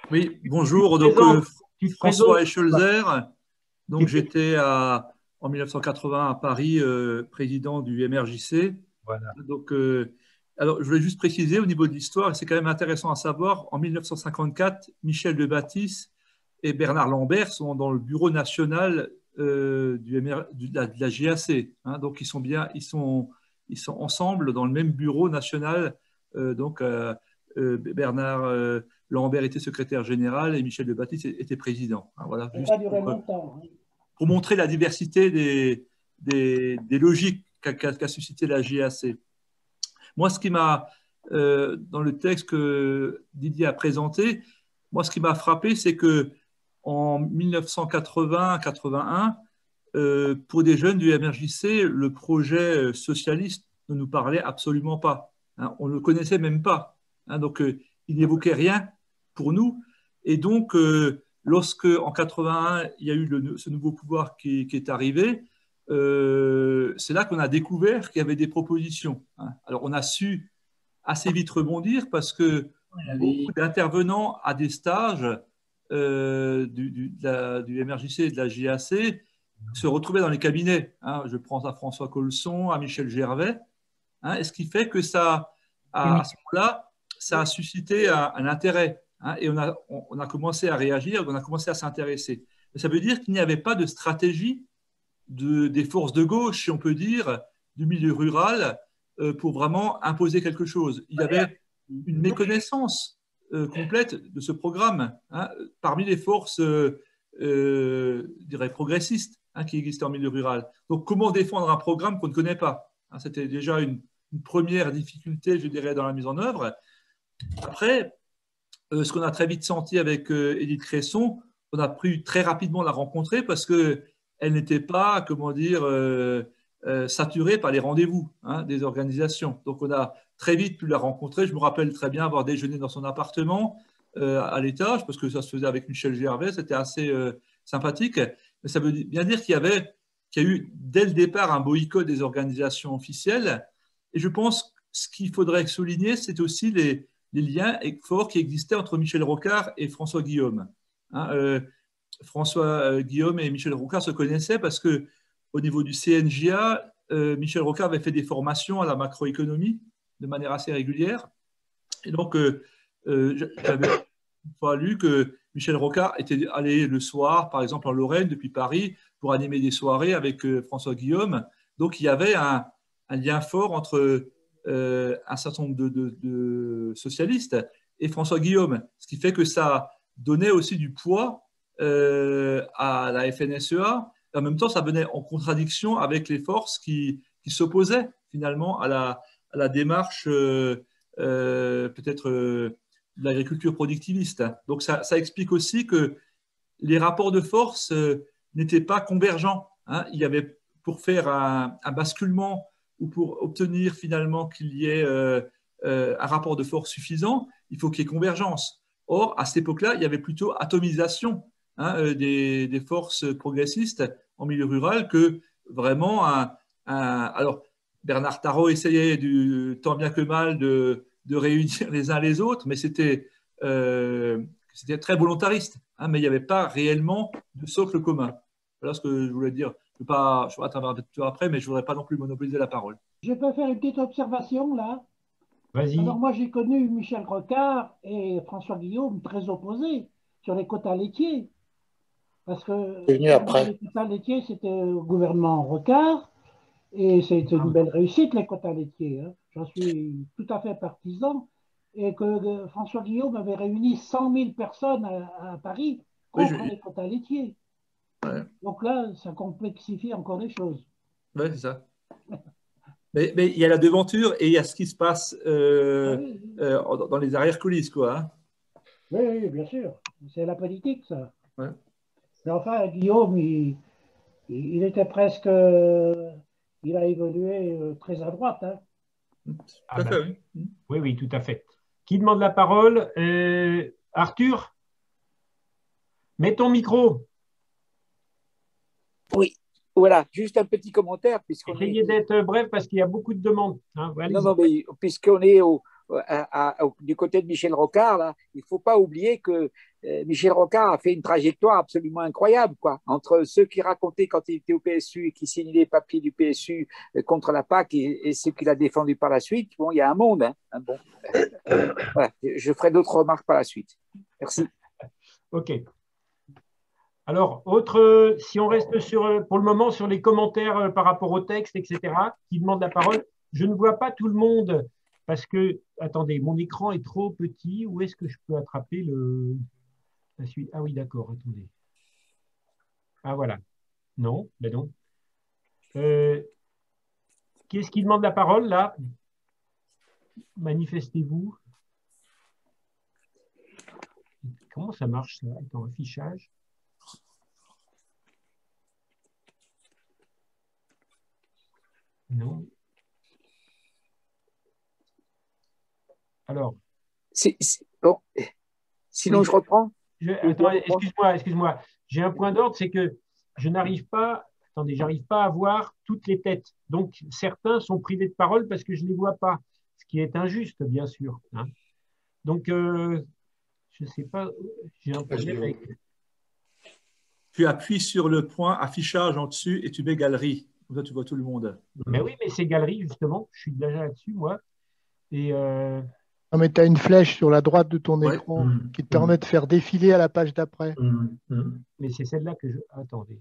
Oui, bonjour. Tu te Donc, présentes, tu te François présentes. Eschelzer. Donc, Tu- j'étais en 1980 à Paris, président du MRJC. Voilà. Donc, alors, je voulais juste préciser au niveau de l'histoire, c'est quand même intéressant à savoir, en 1954, Michel de Baptiste et Bernard Lambert sont dans le bureau national de la JAC. Hein. Donc, ils sont ensemble dans le même bureau national. Bernard Lambert était secrétaire général et Michel de Baptiste était président. Hein, voilà, Ça n'a pas duré longtemps. pour montrer la diversité des logiques qu'a suscité la JAC. Moi, ce qui m'a, dans le texte que Didier a présenté, moi, ce qui m'a frappé, c'est que en 1980-81, pour des jeunes du MRJC, le projet socialiste ne nous parlait absolument pas. Hein, on ne le connaissait même pas. Hein, donc, il n'évoquait rien pour nous. Et donc, lorsque en 81, il y a eu ce nouveau pouvoir qui est arrivé, c'est là qu'on a découvert qu'il y avait des propositions. Hein. Alors, on a su assez vite rebondir parce que beaucoup d'intervenants à des stages du MRJC et de la JAC se retrouvaient dans les cabinets. Hein. Je pense à François Colson, à Michel Gervais. Hein, et ce qui fait que ça, à ce moment-là, ça a suscité un intérêt. Hein, et on a commencé à réagir, on a commencé à s'intéresser. Ça veut dire qu'il n'y avait pas de stratégie des forces de gauche, si on peut dire, du milieu rural, pour vraiment imposer quelque chose. Il y avait une méconnaissance complète de ce programme, hein, parmi les forces, je dirais, progressistes, hein, qui existaient en milieu rural. Donc, comment défendre un programme qu'on ne connaît pas, hein, c'était déjà une première difficulté, je dirais, dans la mise en œuvre. Après, ce qu'on a très vite senti avec Édith Cresson, on a pu très rapidement la rencontrer parce qu'elle n'était pas, comment dire, saturée par les rendez-vous, hein, des organisations. Donc, on a très vite pu la rencontrer. Je me rappelle très bien avoir déjeuné dans son appartement à l'étage, parce que ça se faisait avec Michel Gervais, c'était assez sympathique. Mais ça veut bien dire qu'il y a eu dès le départ un boycott des organisations officielles. Et je pense que ce qu'il faudrait souligner, c'est aussi les liens forts qui existaient entre Michel Rocard et François Guillaume. Hein, François Guillaume et Michel Rocard se connaissaient parce qu'au niveau du CNJA, Michel Rocard avait fait des formations à la macroéconomie de manière assez régulière. Et donc, j'avais une fois lu que Michel Rocard était allé le soir, par exemple en Lorraine, depuis Paris, pour animer des soirées avec François Guillaume. Donc, il y avait un lien fort entre un certain nombre de socialistes et François Guillaume, ce qui fait que ça donnait aussi du poids à la FNSEA. Et en même temps, ça venait en contradiction avec les forces qui s'opposaient finalement à la démarche peut-être de l'agriculture productiviste. Donc ça explique aussi que les rapports de force n'étaient pas convergents. Hein. Il y avait, pour faire un basculement ou pour obtenir finalement qu'il y ait un rapport de force suffisant, il faut qu'il y ait convergence. Or, à cette époque-là, il y avait plutôt atomisation des forces progressistes en milieu rural que vraiment alors, Bernard Tarrant essayait tant bien que mal de réunir les uns les autres, mais c'était très volontariste, hein, mais il n'y avait pas réellement de socle commun. Voilà ce que je voulais dire. Je vais attendre un peu après, mais je ne voudrais pas non plus monopoliser la parole. Je peux faire une petite observation là. Vas-y. Alors moi j'ai connu Michel Rocard et François Guillaume très opposés sur les quotas laitiers. Parce que C'est venu après. les quotas laitiers, c'était au gouvernement Rocard et c'était une belle réussite, les quotas laitiers. Hein. J'en suis tout à fait partisan. Et que François Guillaume avait réuni 100 000 personnes à Paris contre les quotas laitiers. Ouais. Donc là, ça complexifie encore les choses. Oui, c'est ça. Mais il y a la devanture et il y a ce qui se passe dans les arrière-coulisses, quoi. Hein. Oui, bien sûr. C'est la politique, ça. Ouais. Mais enfin, Guillaume, il était presque. Il a évolué très à droite. Hein. Tout à fait, oui. Oui, oui, tout à fait. Qui demande la parole? Arthur? Mets ton micro. Oui, voilà, juste un petit commentaire. Essayez d'être bref parce qu'il y a beaucoup de demandes. Hein. Non, mais puisqu'on est du côté de Michel Rocard, là, il ne faut pas oublier que Michel Rocard a fait une trajectoire absolument incroyable, quoi, entre ceux qui racontaient quand il était au PSU et qui signaient les papiers du PSU contre la PAC et ceux qu'il a défendus par la suite. Bon, il y a un monde. Hein, bon. Voilà, je ferai d'autres remarques par la suite. Merci. OK. Alors, si on reste pour le moment sur les commentaires par rapport au texte, etc., qui demande la parole, je ne vois pas tout le monde parce que, attendez, mon écran est trop petit. Où est-ce que je peux attraper la suite? Ah oui, d'accord, attendez. Ah voilà. Non, ben non. Qui est-ce qui demande la parole, là? Manifestez-vous. Comment ça marche, ça? Attends, affichage. Non. Alors. Bon. Sinon, oui, je reprends. Excuse-moi. J'ai un point d'ordre, c'est que je n'arrive pas, j'arrive pas à voir toutes les têtes. Donc, certains sont privés de parole parce que je ne les vois pas, ce qui est injuste, bien sûr. Hein. Donc, je ne sais pas, j'ai un problème avec... Tu appuies sur le point affichage en dessus et tu mets galerie. Comme ça, tu vois tout le monde. Mais oui, mais c'est galerie, justement. Je suis déjà là-dessus, moi. Et non, mais tu as une flèche sur la droite de ton écran qui te permet de faire défiler à la page d'après. Mais c'est celle-là que je... Attendez.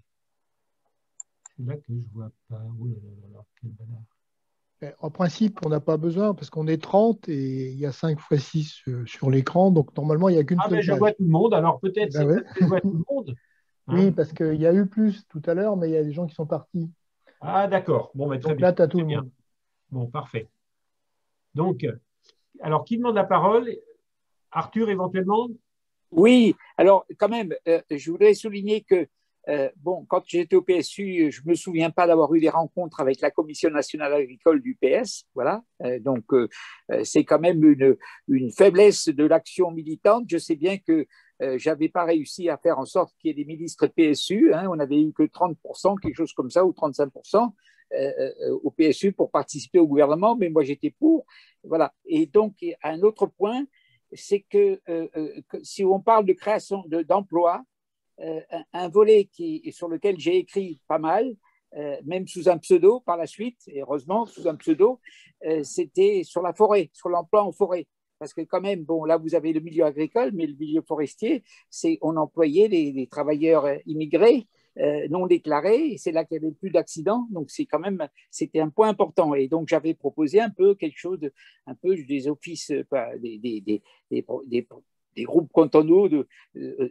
C'est là que je ne vois pas. Oh là là, quel balard. En principe, on n'a pas besoin parce qu'on est 30 et il y a 5 x 6 sur l'écran. Donc, normalement, il n'y a qu'une seule mais je vois tout le monde. Alors, peut-être que je vois tout le monde. Hein. Oui, parce qu'il y a eu plus tout à l'heure, mais il y a des gens qui sont partis. Ah, d'accord. Bon, mais très donc bien. Là, tu as tout le monde. Bon, parfait. Donc, alors, qui demande la parole? Arthur, éventuellement? Oui, alors quand même, je voudrais souligner que quand j'étais au PSU, je ne me souviens pas d'avoir eu des rencontres avec la Commission nationale agricole du PS. Voilà. Donc, c'est quand même une faiblesse de l'action militante. Je sais bien que je n'avais pas réussi à faire en sorte qu'il y ait des ministres PSU. Hein. On n'avait eu que 30%, quelque chose comme ça, ou 35% au PSU pour participer au gouvernement, mais moi, j'étais pour. Voilà. Et donc, un autre point, c'est que si on parle de création d'emplois, un volet sur lequel j'ai écrit pas mal, même sous un pseudo par la suite, et heureusement sous un pseudo, c'était sur la forêt, sur l'emploi en forêt. Parce que quand même, bon, là, vous avez le milieu agricole, mais le milieu forestier, on employait les travailleurs immigrés non déclarés, et c'est là qu'il y avait plus d'accidents. Donc c'était un point important. Et donc j'avais proposé un peu quelque chose, un peu des offices, des groupes cantonaux,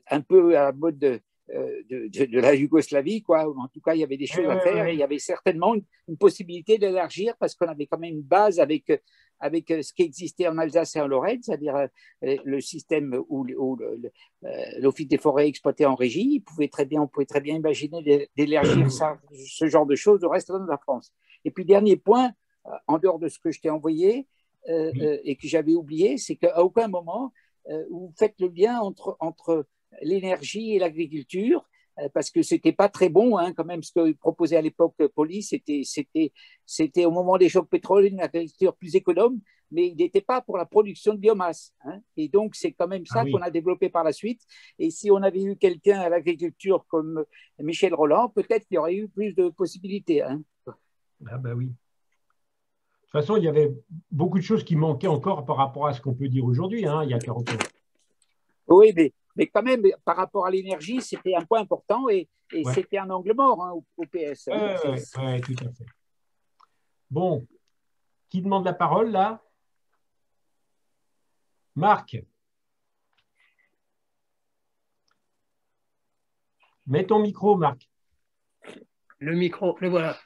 un peu à la mode de la Yougoslavie, quoi. En tout cas, il y avait des choses à faire et il y avait certainement une possibilité d'élargir parce qu'on avait quand même une base avec ce qui existait en Alsace et en Lorraine, c'est-à-dire le système où l'Office des forêts exploité en régie. On pouvait très bien imaginer d'élargir ce genre de choses au reste de la France. Et puis, dernier point, en dehors de ce que je t'ai envoyé et que j'avais oublié, c'est qu'à aucun moment, vous faites le lien entre l'énergie et l'agriculture, parce que c'était pas très bon, hein, quand même, ce que proposait à l'époque Poli, c'était au moment des chocs pétroliers une agriculture plus économe, mais il n'était pas pour la production de biomasse. Hein, et donc, c'est quand même ça qu'on a développé par la suite. Et si on avait eu quelqu'un à l'agriculture comme Michel Rolland, peut-être qu'il y aurait eu plus de possibilités. Hein. Ah ben oui. De toute façon, il y avait beaucoup de choses qui manquaient encore par rapport à ce qu'on peut dire aujourd'hui, hein, il y a 40 ans. Oui, mais quand même, par rapport à l'énergie, c'était un point important et c'était un angle mort, hein, au PS. Oui, tout à fait. Bon, qui demande la parole là? Marc. Mets ton micro, Marc. Le micro, le voilà.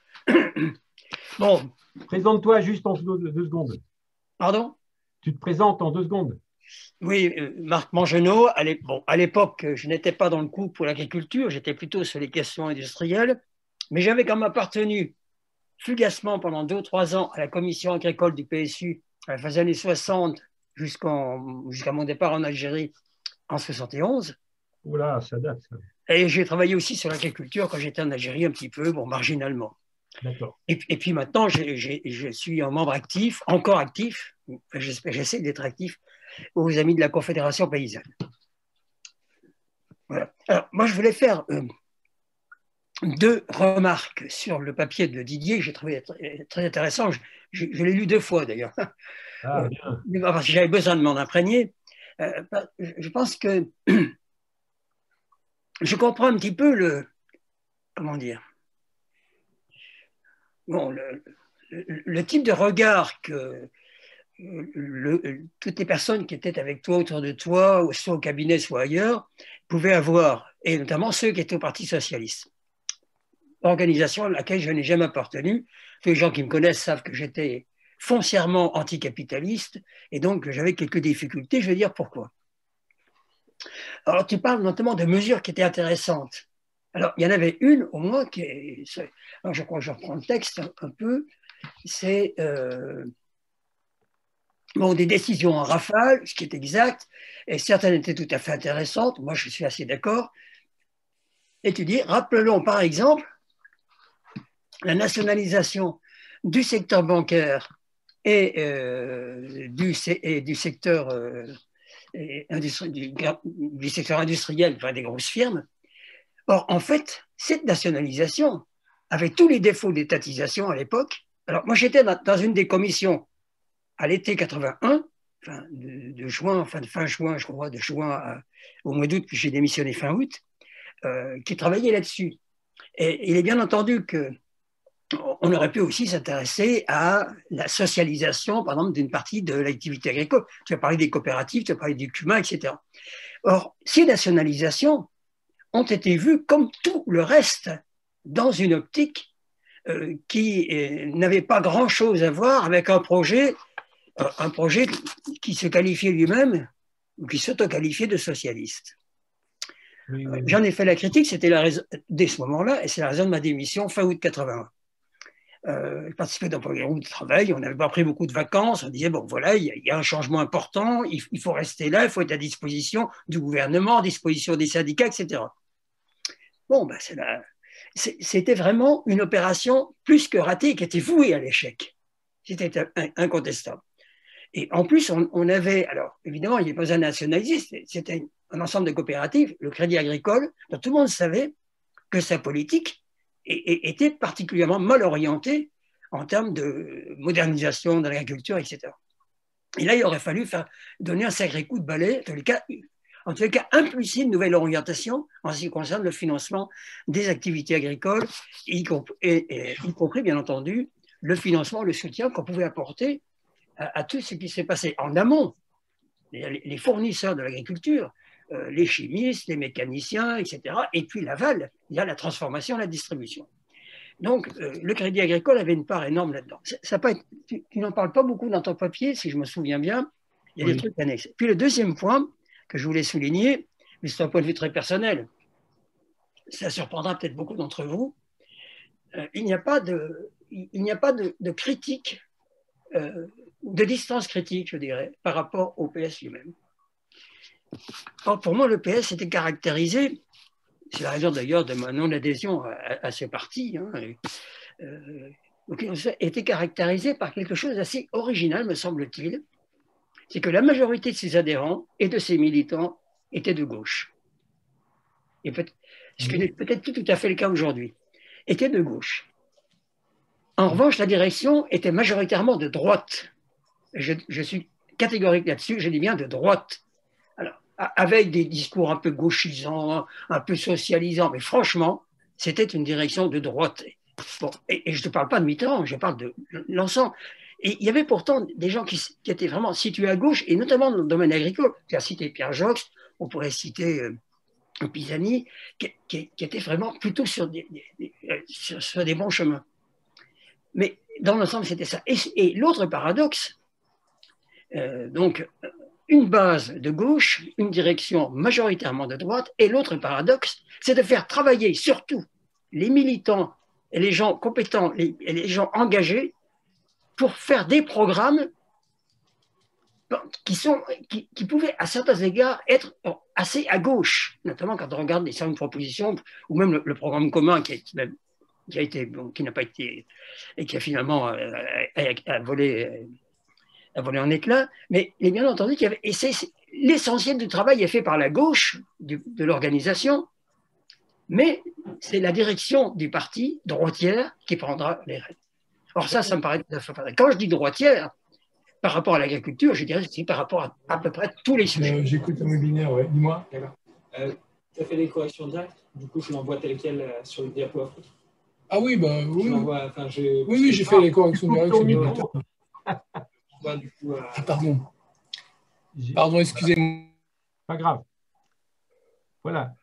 Bon. Présente-toi juste en 2 secondes. Pardon? Tu te présentes en 2 secondes. Oui, Marc Mangenot. À l'époque, je n'étais pas dans le coup pour l'agriculture, j'étais plutôt sur les questions industrielles, mais j'avais quand même appartenu fugacement pendant 2 ou 3 ans à la commission agricole du PSU à la fin des années 60 jusqu'à mon départ en Algérie en 71. Oula, ça date. Ça. Et j'ai travaillé aussi sur l'agriculture quand j'étais en Algérie un petit peu, bon, marginalement. D'accord. Et puis maintenant, je suis un membre actif, encore actif, j'essaie d'être actif, aux amis de la Confédération paysanne. Voilà. Alors, moi, je voulais faire 2 remarques sur le papier de Didier, que j'ai trouvé très intéressant. Je l'ai lu 2 fois, d'ailleurs. Ah, bien. Parce que j'avais besoin de m'en imprégner. Je pense que je comprends un petit peu comment dire, bon, le type de regard que toutes les personnes qui étaient avec toi, autour de toi, soit au cabinet, soit ailleurs, pouvaient avoir, et notamment ceux qui étaient au Parti socialiste. Organisation à laquelle je n'ai jamais appartenu. Les gens qui me connaissent savent que j'étais foncièrement anticapitaliste et donc j'avais quelques difficultés, je vais dire pourquoi. Alors tu parles notamment de mesures qui étaient intéressantes. Alors il y en avait une au moins alors, je crois que je reprends le texte un peu, c'est des décisions en rafale, ce qui est exact, et certaines étaient tout à fait intéressantes, moi je suis assez d'accord. Et tu dis, rappelons par exemple la nationalisation du secteur bancaire et du secteur du secteur industriel, enfin des grosses firmes. Or, en fait, cette nationalisation, avec tous les défauts d'étatisation à l'époque, alors moi j'étais dans une des commissions à l'été 81, de fin juin, je crois, de juin au mois d'août, puis j'ai démissionné fin août, qui travaillait là-dessus. Et il est bien entendu qu'on aurait pu aussi s'intéresser à la socialisation, par exemple, d'une partie de l'activité agricole. Tu as parlé des coopératives, tu as parlé du cumin, etc. Or, ces nationalisations ont été vues comme tout le reste dans une optique qui n'avait pas grand-chose à voir avec un projet qui se qualifiait lui-même, ou qui s'auto-qualifiait de socialiste. Oui. J'en ai fait la critique, c'était la raison, dès ce moment-là, et c'est la raison de ma démission fin août 81. Je participais dans un groupe de travail, on n'avait pas pris beaucoup de vacances, on disait, bon voilà, il y a un changement important, il faut rester là, il faut être à disposition du gouvernement, à disposition des syndicats, etc. Bon, ben c'était vraiment une opération plus que ratée, qui était vouée à l'échec. C'était incontestable. Et en plus, on avait, alors évidemment, il n'y avait pas un nationaliste, c'était un ensemble de coopératives, le Crédit Agricole, dont tout le monde savait que sa politique était particulièrement mal orientée en termes de modernisation de l'agriculture, etc. Et là, il aurait fallu donner un sacré coup de balai, en tous les cas, en tout cas impulser une nouvelle orientation en ce qui concerne le financement des activités agricoles, y compris bien entendu le financement, le soutien qu'on pouvait apporter à tout ce qui s'est passé en amont, les fournisseurs de l'agriculture, les chimistes, les mécaniciens, etc. Et puis l'aval, il y a la transformation, la distribution. Donc, le Crédit Agricole avait une part énorme là-dedans. Tu n'en parles pas beaucoup dans ton papier, si je me souviens bien. Il y a des trucs annexes. Puis le deuxième point que je voulais souligner, mais c'est un point de vue très personnel, ça surprendra peut-être beaucoup d'entre vous, il n'y a pas de critique, de distance critique, je dirais, par rapport au PS lui-même. Or, pour moi, le PS était caractérisé, c'est la raison d'ailleurs de ma non-adhésion à ce parti, était caractérisé par quelque chose d'assez original, me semble-t-il, c'est que la majorité de ses adhérents et de ses militants étaient de gauche. Et ce qui n'est peut-être plus tout à fait le cas aujourd'hui, étaient de gauche. En revanche, la direction était majoritairement de droite. Je suis catégorique là-dessus, je dis bien de droite. Alors, avec des discours un peu gauchisants, un peu socialisants, mais franchement, c'était une direction de droite. Bon, et je ne te parle pas de Mitterrand, je parle de l'ensemble. Et il y avait pourtant des gens qui étaient vraiment situés à gauche, et notamment dans le domaine agricole. Tu as cité Pierre Joxe, on pourrait citer Pisani, qui étaient vraiment plutôt sur des bons chemins. Mais dans l'ensemble, c'était ça. Et l'autre paradoxe, donc une base de gauche, une direction majoritairement de droite, et l'autre paradoxe, c'est de faire travailler surtout les militants et les gens compétents et les gens engagés pour faire des programmes qui pouvaient à certains égards être assez à gauche, notamment quand on regarde les 5 propositions, ou même le programme commun qui n'a pas été, et qui a finalement a volé en éclats, mais bien entendu, l'essentiel du travail est fait par la gauche de l'organisation, mais c'est la direction du parti droitière qui prendra les rênes. Or ça me paraît tout à fait vrai. Quand je dis droitière, par rapport à l'agriculture, je dirais que c'est par rapport à peu près tous les sujets. J'écoute un webinaire, ouais. Dis-moi. Tu as fait les corrections directes, du coup je l'envoie tel quel sur le diapo Afrique. Ah oui, bah oui. Oui, j'ai fait les corrections directes sur le diapo. Pardon. Pardon, excusez-moi. Pas grave. Voilà.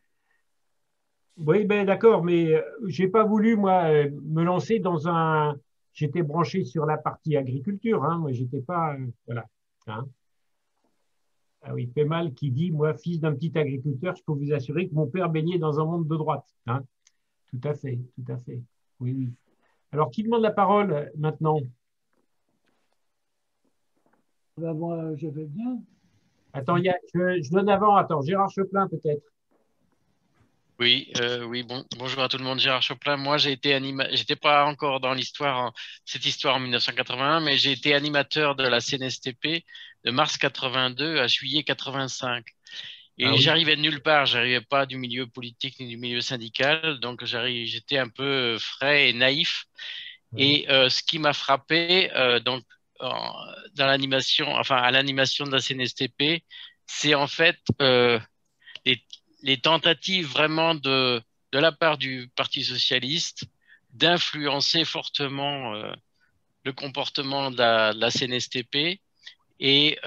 Oui, ben d'accord, mais j'ai pas voulu, moi, me lancer dans un... J'étais branché sur la partie agriculture, hein, moi, j'étais pas... voilà. Hein. Ah oui, Pémal qui dit, moi, fils d'un petit agriculteur, je peux vous assurer que mon père baignait dans un monde de droite. Hein. Tout à fait, tout à fait. Oui, oui. Alors, qui demande la parole maintenant? Ben, moi, je vais bien. Attends, je donne avant. Attends, Gérard Choplin, peut-être. Oui, bonjour à tout le monde, Gérard Choplin. Moi, j'étais pas encore dans cette histoire en 1981, mais j'ai été animateur de la CNSTP de mars 82 à juillet 85. Et j'arrivais de nulle part, j'arrivais pas du milieu politique ni du milieu syndical, donc j'étais un peu frais et naïf. Et ce qui m'a frappé, dans l'animation, à l'animation de la CNSTP, c'est en fait les tentatives vraiment de la part du Parti socialiste d'influencer fortement le comportement de la CNSTP et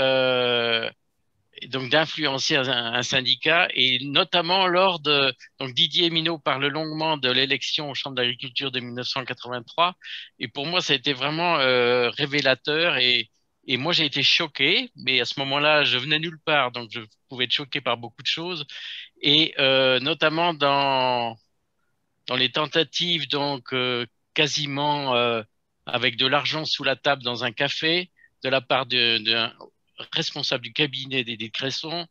donc d'influencer un syndicat, et notamment lors de... Donc Didier Minot parle longuement de l'élection aux chambres d'agriculture de 1983, et pour moi ça a été vraiment révélateur, et moi j'ai été choqué, mais à ce moment-là je venais nulle part, donc je pouvais être choqué par beaucoup de choses, et notamment dans les tentatives, donc quasiment avec de l'argent sous la table dans un café de la part d'un responsable du cabinet d'Édith Cresson,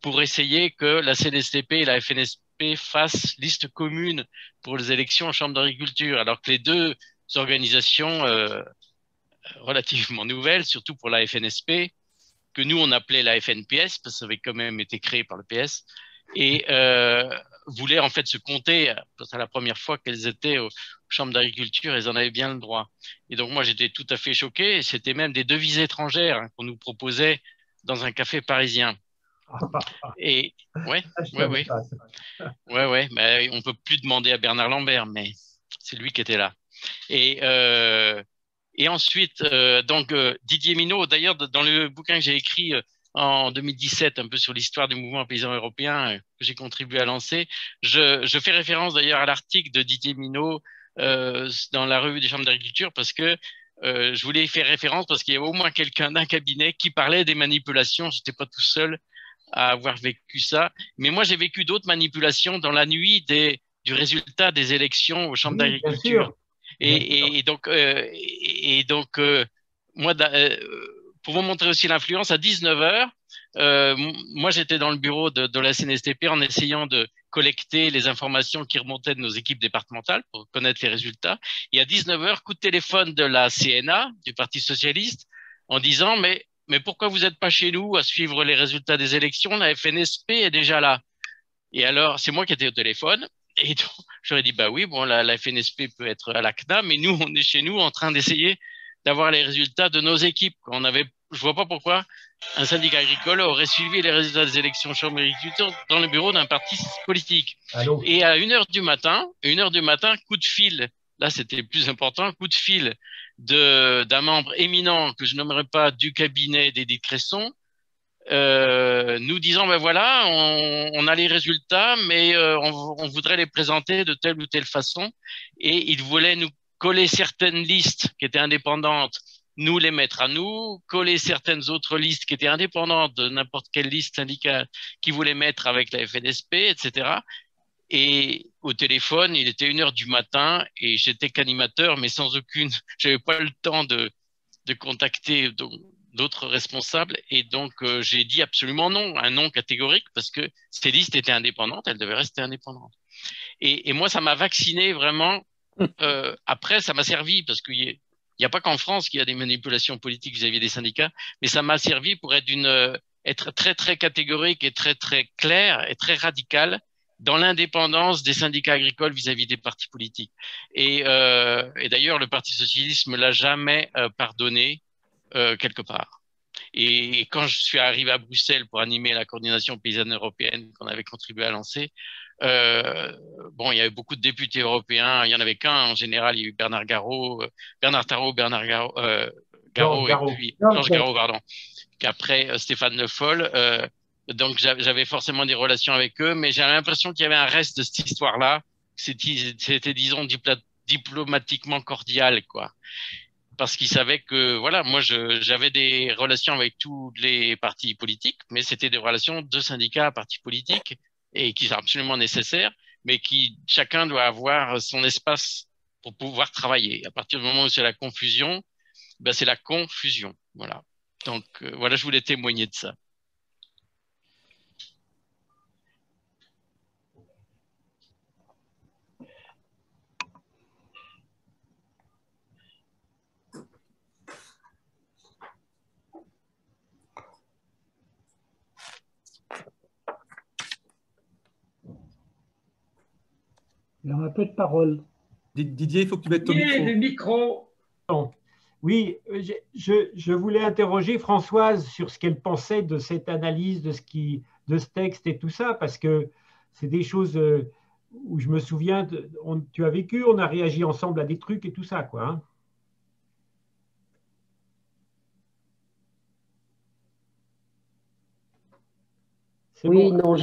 pour essayer que la CNSTP et la FNSP fassent liste commune pour les élections en chambre d'agriculture, alors que les deux organisations relativement nouvelles, surtout pour la FNSP, que nous on appelait la FNPS, parce que ça avait quand même été créé par le PS, et voulaient en fait se compter, c'est la première fois qu'elles étaient aux chambres d'agriculture, elles en avaient bien le droit. Et donc moi j'étais tout à fait choqué, c'était même des devises étrangères qu'on nous proposait dans un café parisien. Et ouais, mais on peut plus demander à Bernard Lambert, mais c'est lui qui était là. Et ensuite, Didier Minot, d'ailleurs, dans le bouquin que j'ai écrit en 2017, un peu sur l'histoire du mouvement paysan européen que j'ai contribué à lancer, je fais référence d'ailleurs à l'article de Didier Minot dans la revue des chambres d'agriculture parce que je voulais y faire référence parce qu'il y avait au moins quelqu'un d'un cabinet qui parlait des manipulations. Je n'étais pas tout seul à avoir vécu ça. Mais moi, j'ai vécu d'autres manipulations dans la nuit du résultat des élections aux chambres d'agriculture. Et donc, moi, pour vous montrer aussi l'influence, à 19h, moi, j'étais dans le bureau de la CNSTP en essayant de collecter les informations qui remontaient de nos équipes départementales pour connaître les résultats. Et à 19h, coup de téléphone de la CNA, du Parti socialiste, en disant mais pourquoi vous n'êtes pas chez nous à suivre les résultats des élections? La FNSP est déjà là. Et alors, c'est moi qui étais au téléphone. Et donc, j'aurais dit, bah oui, bon, la FNSP peut être à la CNA, mais nous, on est chez nous en train d'essayer d'avoir les résultats de nos équipes. Je vois pas pourquoi un syndicat agricole aurait suivi les résultats des élections chambre d'agriculture dans le bureau d'un parti politique. Allô. Et à 1h du matin, coup de fil. Là, c'était le plus important, coup de fil d'un membre éminent que je nommerai pas du cabinet d'Édith Cresson, nous disant ben voilà, on a les résultats, mais on voudrait les présenter de telle ou telle façon, et il voulait nous coller certaines listes qui étaient indépendantes, nous les mettre à nous, coller certaines autres listes qui étaient indépendantes de n'importe quelle liste syndicale qui voulait mettre avec la FNSP, etc. Et au téléphone, il était 1h du matin et j'étais qu'animateur, mais j'avais pas le temps de contacter d'autres responsables. Et donc, j'ai dit absolument non, un non catégorique, parce que ces listes étaient indépendantes, elles devaient rester indépendantes. Et moi, ça m'a vacciné vraiment. Après, ça m'a servi, parce qu'il n'y a pas qu'en France qu'il y a des manipulations politiques vis-à-vis des syndicats, mais ça m'a servi pour être très, très catégorique et très, très clair et très radical dans l'indépendance des syndicats agricoles vis-à-vis des partis politiques. Et d'ailleurs, le Parti socialiste ne me l'a jamais pardonné quelque part. Et quand je suis arrivé à Bruxelles pour animer la coordination paysanne européenne qu'on avait contribué à lancer, bon, il y avait beaucoup de députés européens, il n'y en avait qu'un en général, il y a eu Bernard Tarrot, et puis Georges Garot, pardon, qu'après Stéphane Le Foll. Donc j'avais forcément des relations avec eux, mais j'avais l'impression qu'il y avait un reste de cette histoire-là. C'était disons diplomatiquement cordial, quoi. Parce qu'ils savaient que voilà, moi j'avais des relations avec tous les partis politiques, mais c'était des relations de syndicats à partis politiques et qui sont absolument nécessaires, mais qui chacun doit avoir son espace pour pouvoir travailler. À partir du moment où c'est la confusion, ben c'est la confusion. Voilà. Donc voilà, je voulais témoigner de ça. Il y a un peu de parole. Didier, il faut que tu mettes ton micro. Le micro. Bon. Oui, je voulais interroger Françoise sur ce qu'elle pensait de cette analyse, de ce texte et tout ça, parce que c'est des choses où je me souviens, tu as vécu, on a réagi ensemble à des trucs et tout ça, quoi. Hein. Oui, bon. Non,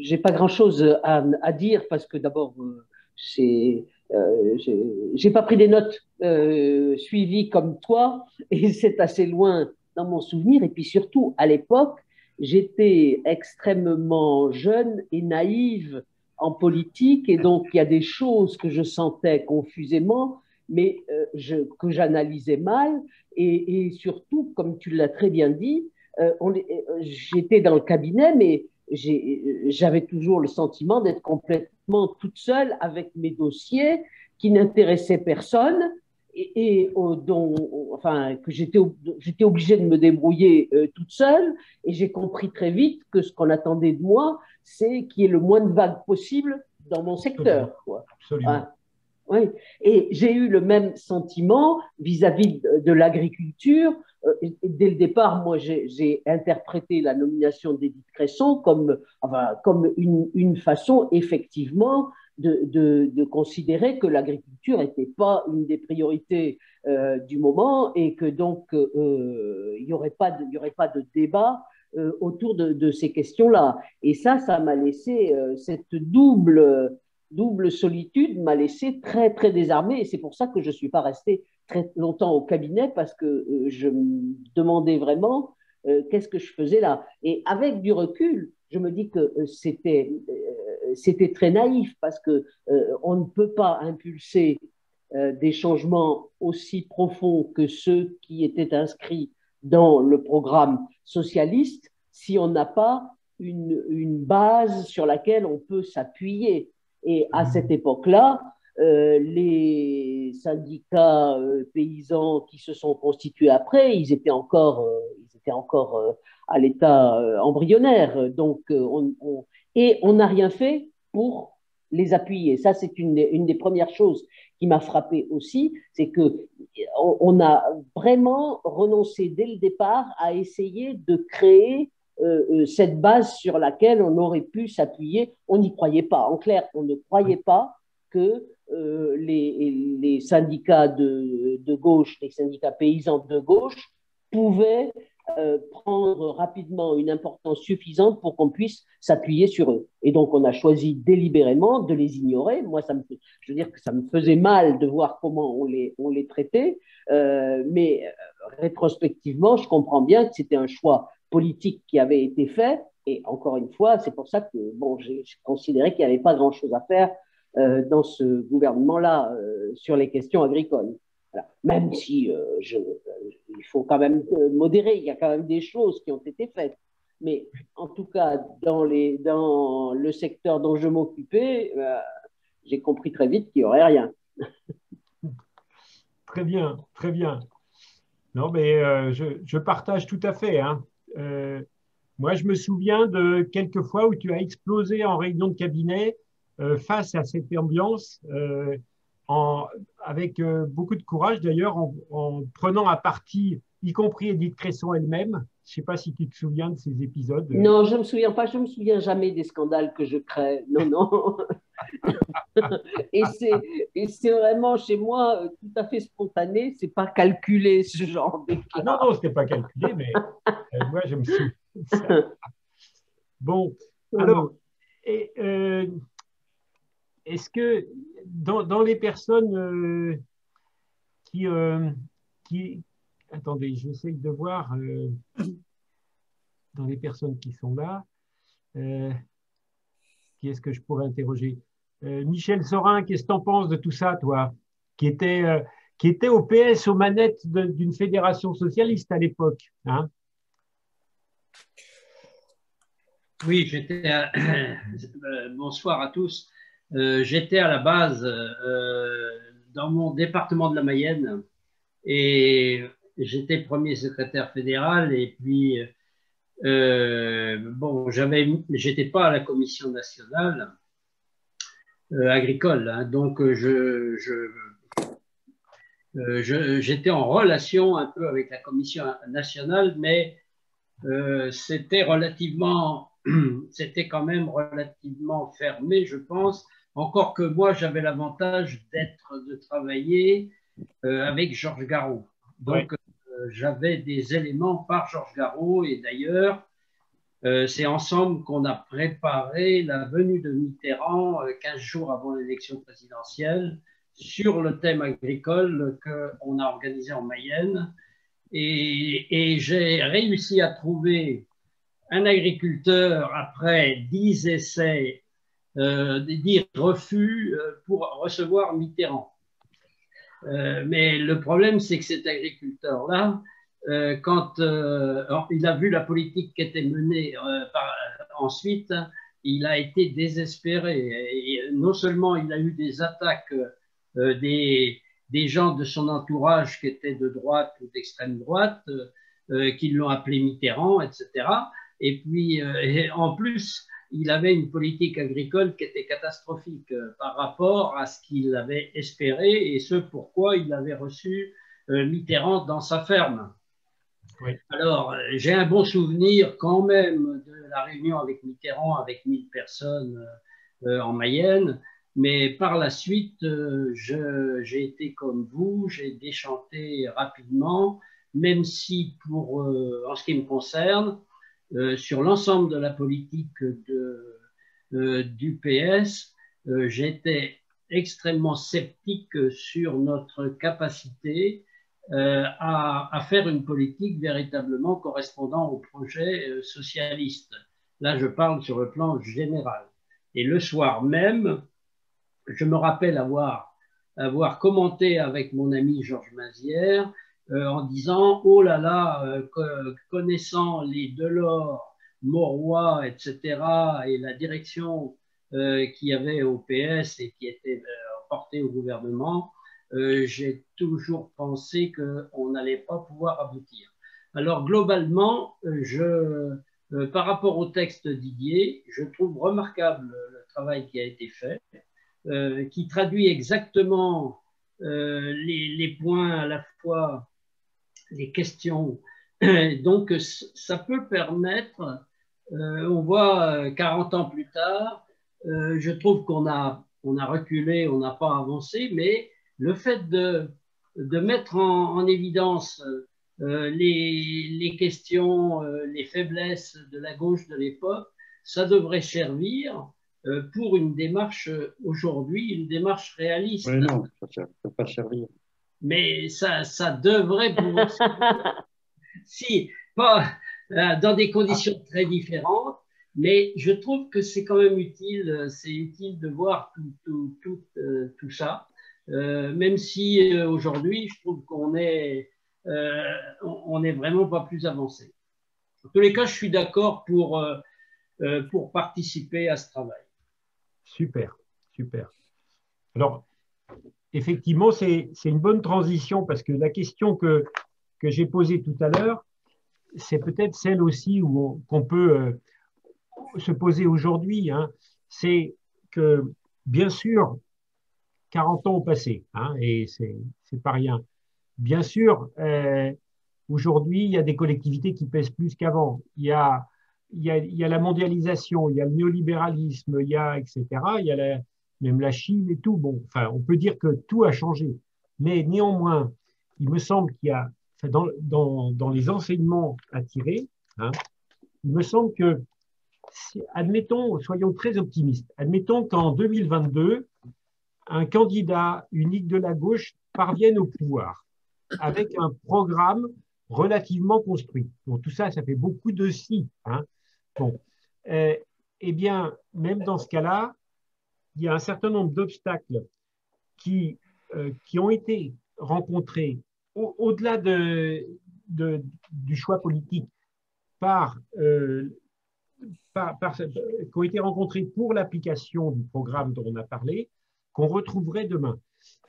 j'ai pas grand-chose à dire parce que d'abord, j'ai pas pris des notes suivies comme toi et c'est assez loin dans mon souvenir. Et puis surtout, à l'époque, j'étais extrêmement jeune et naïve en politique et donc il y a des choses que je sentais confusément, mais que j'analysais mal et surtout, comme tu l'as très bien dit, j'étais dans le cabinet, mais j'avais toujours le sentiment d'être complètement toute seule avec mes dossiers qui n'intéressaient personne et que j'étais obligée de me débrouiller toute seule. Et j'ai compris très vite que ce qu'on attendait de moi, c'est qu'il y ait le moins de vagues possible dans mon secteur. Quoi. Absolument. Hein. Oui. Et j'ai eu le même sentiment vis-à-vis de l'agriculture dès le départ, moi, j'ai interprété la nomination d'Édith Cresson comme une façon, effectivement, de considérer que l'agriculture n'était pas une des priorités du moment et que donc il n'y aurait pas de débat autour de ces questions-là. Et ça m'a laissé, cette double solitude m'a laissé très, très désarmé. Et c'est pour ça que je ne suis pas restée très longtemps au cabinet parce que je me demandais vraiment qu'est-ce que je faisais là. Et avec du recul, je me dis que c'était très naïf parce qu'on ne peut pas impulser des changements aussi profonds que ceux qui étaient inscrits dans le programme socialiste si on n'a pas une base sur laquelle on peut s'appuyer. Et à cette époque-là, les syndicats paysans qui se sont constitués après, ils étaient encore à l'état embryonnaire. Donc, on n'a rien fait pour les appuyer. Ça, c'est une des premières choses qui m'a frappé aussi, c'est qu'on a vraiment renoncé dès le départ à essayer de créer cette base sur laquelle on aurait pu s'appuyer. On n'y croyait pas. En clair, on ne croyait pas que les syndicats de gauche, les syndicats paysans de gauche pouvaient prendre rapidement une importance suffisante pour qu'on puisse s'appuyer sur eux. Et donc, on a choisi délibérément de les ignorer. Moi, je veux dire que ça me faisait mal de voir comment on les traitait, mais rétrospectivement, je comprends bien que c'était un choix politique qui avait été fait. Et encore une fois, c'est pour ça que j'ai considéré qu'il n'y avait pas grand-chose à faire dans ce gouvernement-là sur les questions agricoles. Voilà. Même si il faut quand même modérer, il y a quand même des choses qui ont été faites. Mais en tout cas, dans le secteur dont je m'occupais, j'ai compris très vite qu'il n'y aurait rien. Très bien, très bien. Non, mais je partage tout à fait. Hein. Moi, je me souviens de quelques fois où tu as explosé en réunion de cabinet face à cette ambiance, avec beaucoup de courage d'ailleurs, en prenant à partie, y compris Édith Cresson elle-même. Je ne sais pas si tu te souviens de ces épisodes. Non, je ne me souviens pas. Je ne me souviens jamais des scandales que je crée. Non, non. Et c'est vraiment chez moi tout à fait spontané. C'est pas calculé ce genre de cas. Non, non, ce n'était pas calculé, mais moi je me souviens. Bon, alors, est-ce que dans les personnes qui attendez, j'essaye de voir dans les personnes qui sont là, qui est-ce que je pourrais interroger? Michel Sorin, qu'est-ce que tu en penses de tout ça, toi, qui était au PS aux manettes d'une fédération socialiste à l'époque, hein? Oui, bonsoir à tous. J'étais à la base dans mon département de la Mayenne et j'étais premier secrétaire fédéral et puis j'étais pas à la commission nationale agricole, hein, donc j'étais en relation un peu avec la commission nationale, mais c'était quand même relativement fermé, je pense, encore que moi j'avais l'avantage de travailler avec Georges Garot. Donc j'avais des éléments par Georges Garot et d'ailleurs c'est ensemble qu'on a préparé la venue de Mitterrand 15 jours avant l'élection présidentielle sur le thème agricole qu'on a organisé en Mayenne. Et j'ai réussi à trouver un agriculteur après 10 essais, 10 refus pour recevoir Mitterrand. Mais le problème, c'est que cet agriculteur-là, quand il a vu la politique qui était menée ensuite, il a été désespéré. Et non seulement il a eu des attaques des gens de son entourage qui étaient de droite ou d'extrême droite, qui l'ont appelé Mitterrand, etc. Et puis, en plus, il avait une politique agricole qui était catastrophique par rapport à ce qu'il avait espéré et ce pourquoi il avait reçu Mitterrand dans sa ferme. Oui. Alors, j'ai un bon souvenir quand même de la réunion avec Mitterrand, avec 1000 personnes en Mayenne, mais par la suite, j'ai été comme vous, j'ai déchanté rapidement, même si en ce qui me concerne, sur l'ensemble de la politique du PS, j'étais extrêmement sceptique sur notre capacité à faire une politique véritablement correspondant au projet socialiste. Là, je parle sur le plan général. Et le soir même, je me rappelle avoir commenté avec mon ami Georges Mazières en disant « Oh là là, connaissant les Delors, Mauroy, etc., et la direction qu'il y avait au PS et qui était portée au gouvernement, j'ai toujours pensé qu'on n'allait pas pouvoir aboutir. » Alors globalement, par rapport au texte Didier, je trouve remarquable le travail qui a été fait, qui traduit exactement les points à la fois, les questions. Donc ça peut permettre, on voit 40 ans plus tard, je trouve qu'on a reculé, on n'a pas avancé, mais le fait de mettre en évidence les questions, les faiblesses de la gauche de l'époque, ça devrait servir pour une démarche aujourd'hui, une démarche réaliste. Oui, non, ça ne peut pas servir. Mais ça devrait pouvoir servir. Si, pas dans des conditions très différentes, mais je trouve que c'est quand même utile, c'est utile de voir tout ça, même si aujourd'hui, je trouve qu'on est vraiment pas plus avancé. En tous les cas, je suis d'accord pour participer à ce travail. Super, super. Alors, effectivement, c'est une bonne transition parce que la question que j'ai posée tout à l'heure, c'est peut-être celle aussi qu'on peut se poser aujourd'hui. Hein. C'est que, bien sûr, 40 ans ont passé, hein, et c'est pas rien. Bien sûr, aujourd'hui, il y a des collectivités qui pèsent plus qu'avant. Il y a la mondialisation, il y a le néolibéralisme, il y a, etc. Il y a même la Chine et tout. Bon, enfin, on peut dire que tout a changé. Mais néanmoins, il me semble qu'il y a, enfin, dans les enseignements à tirer, hein, il me semble que, admettons, soyons très optimistes, admettons qu'en 2022, un candidat unique de la gauche parvienne au pouvoir avec un programme relativement construit. Bon, tout ça, ça fait beaucoup de si. Hein. Bon, eh bien, même dans ce cas-là, il y a un certain nombre d'obstacles qui ont été rencontrés au-delà du choix politique qui ont été rencontrés pour l'application du programme dont on a parlé, qu'on retrouverait demain.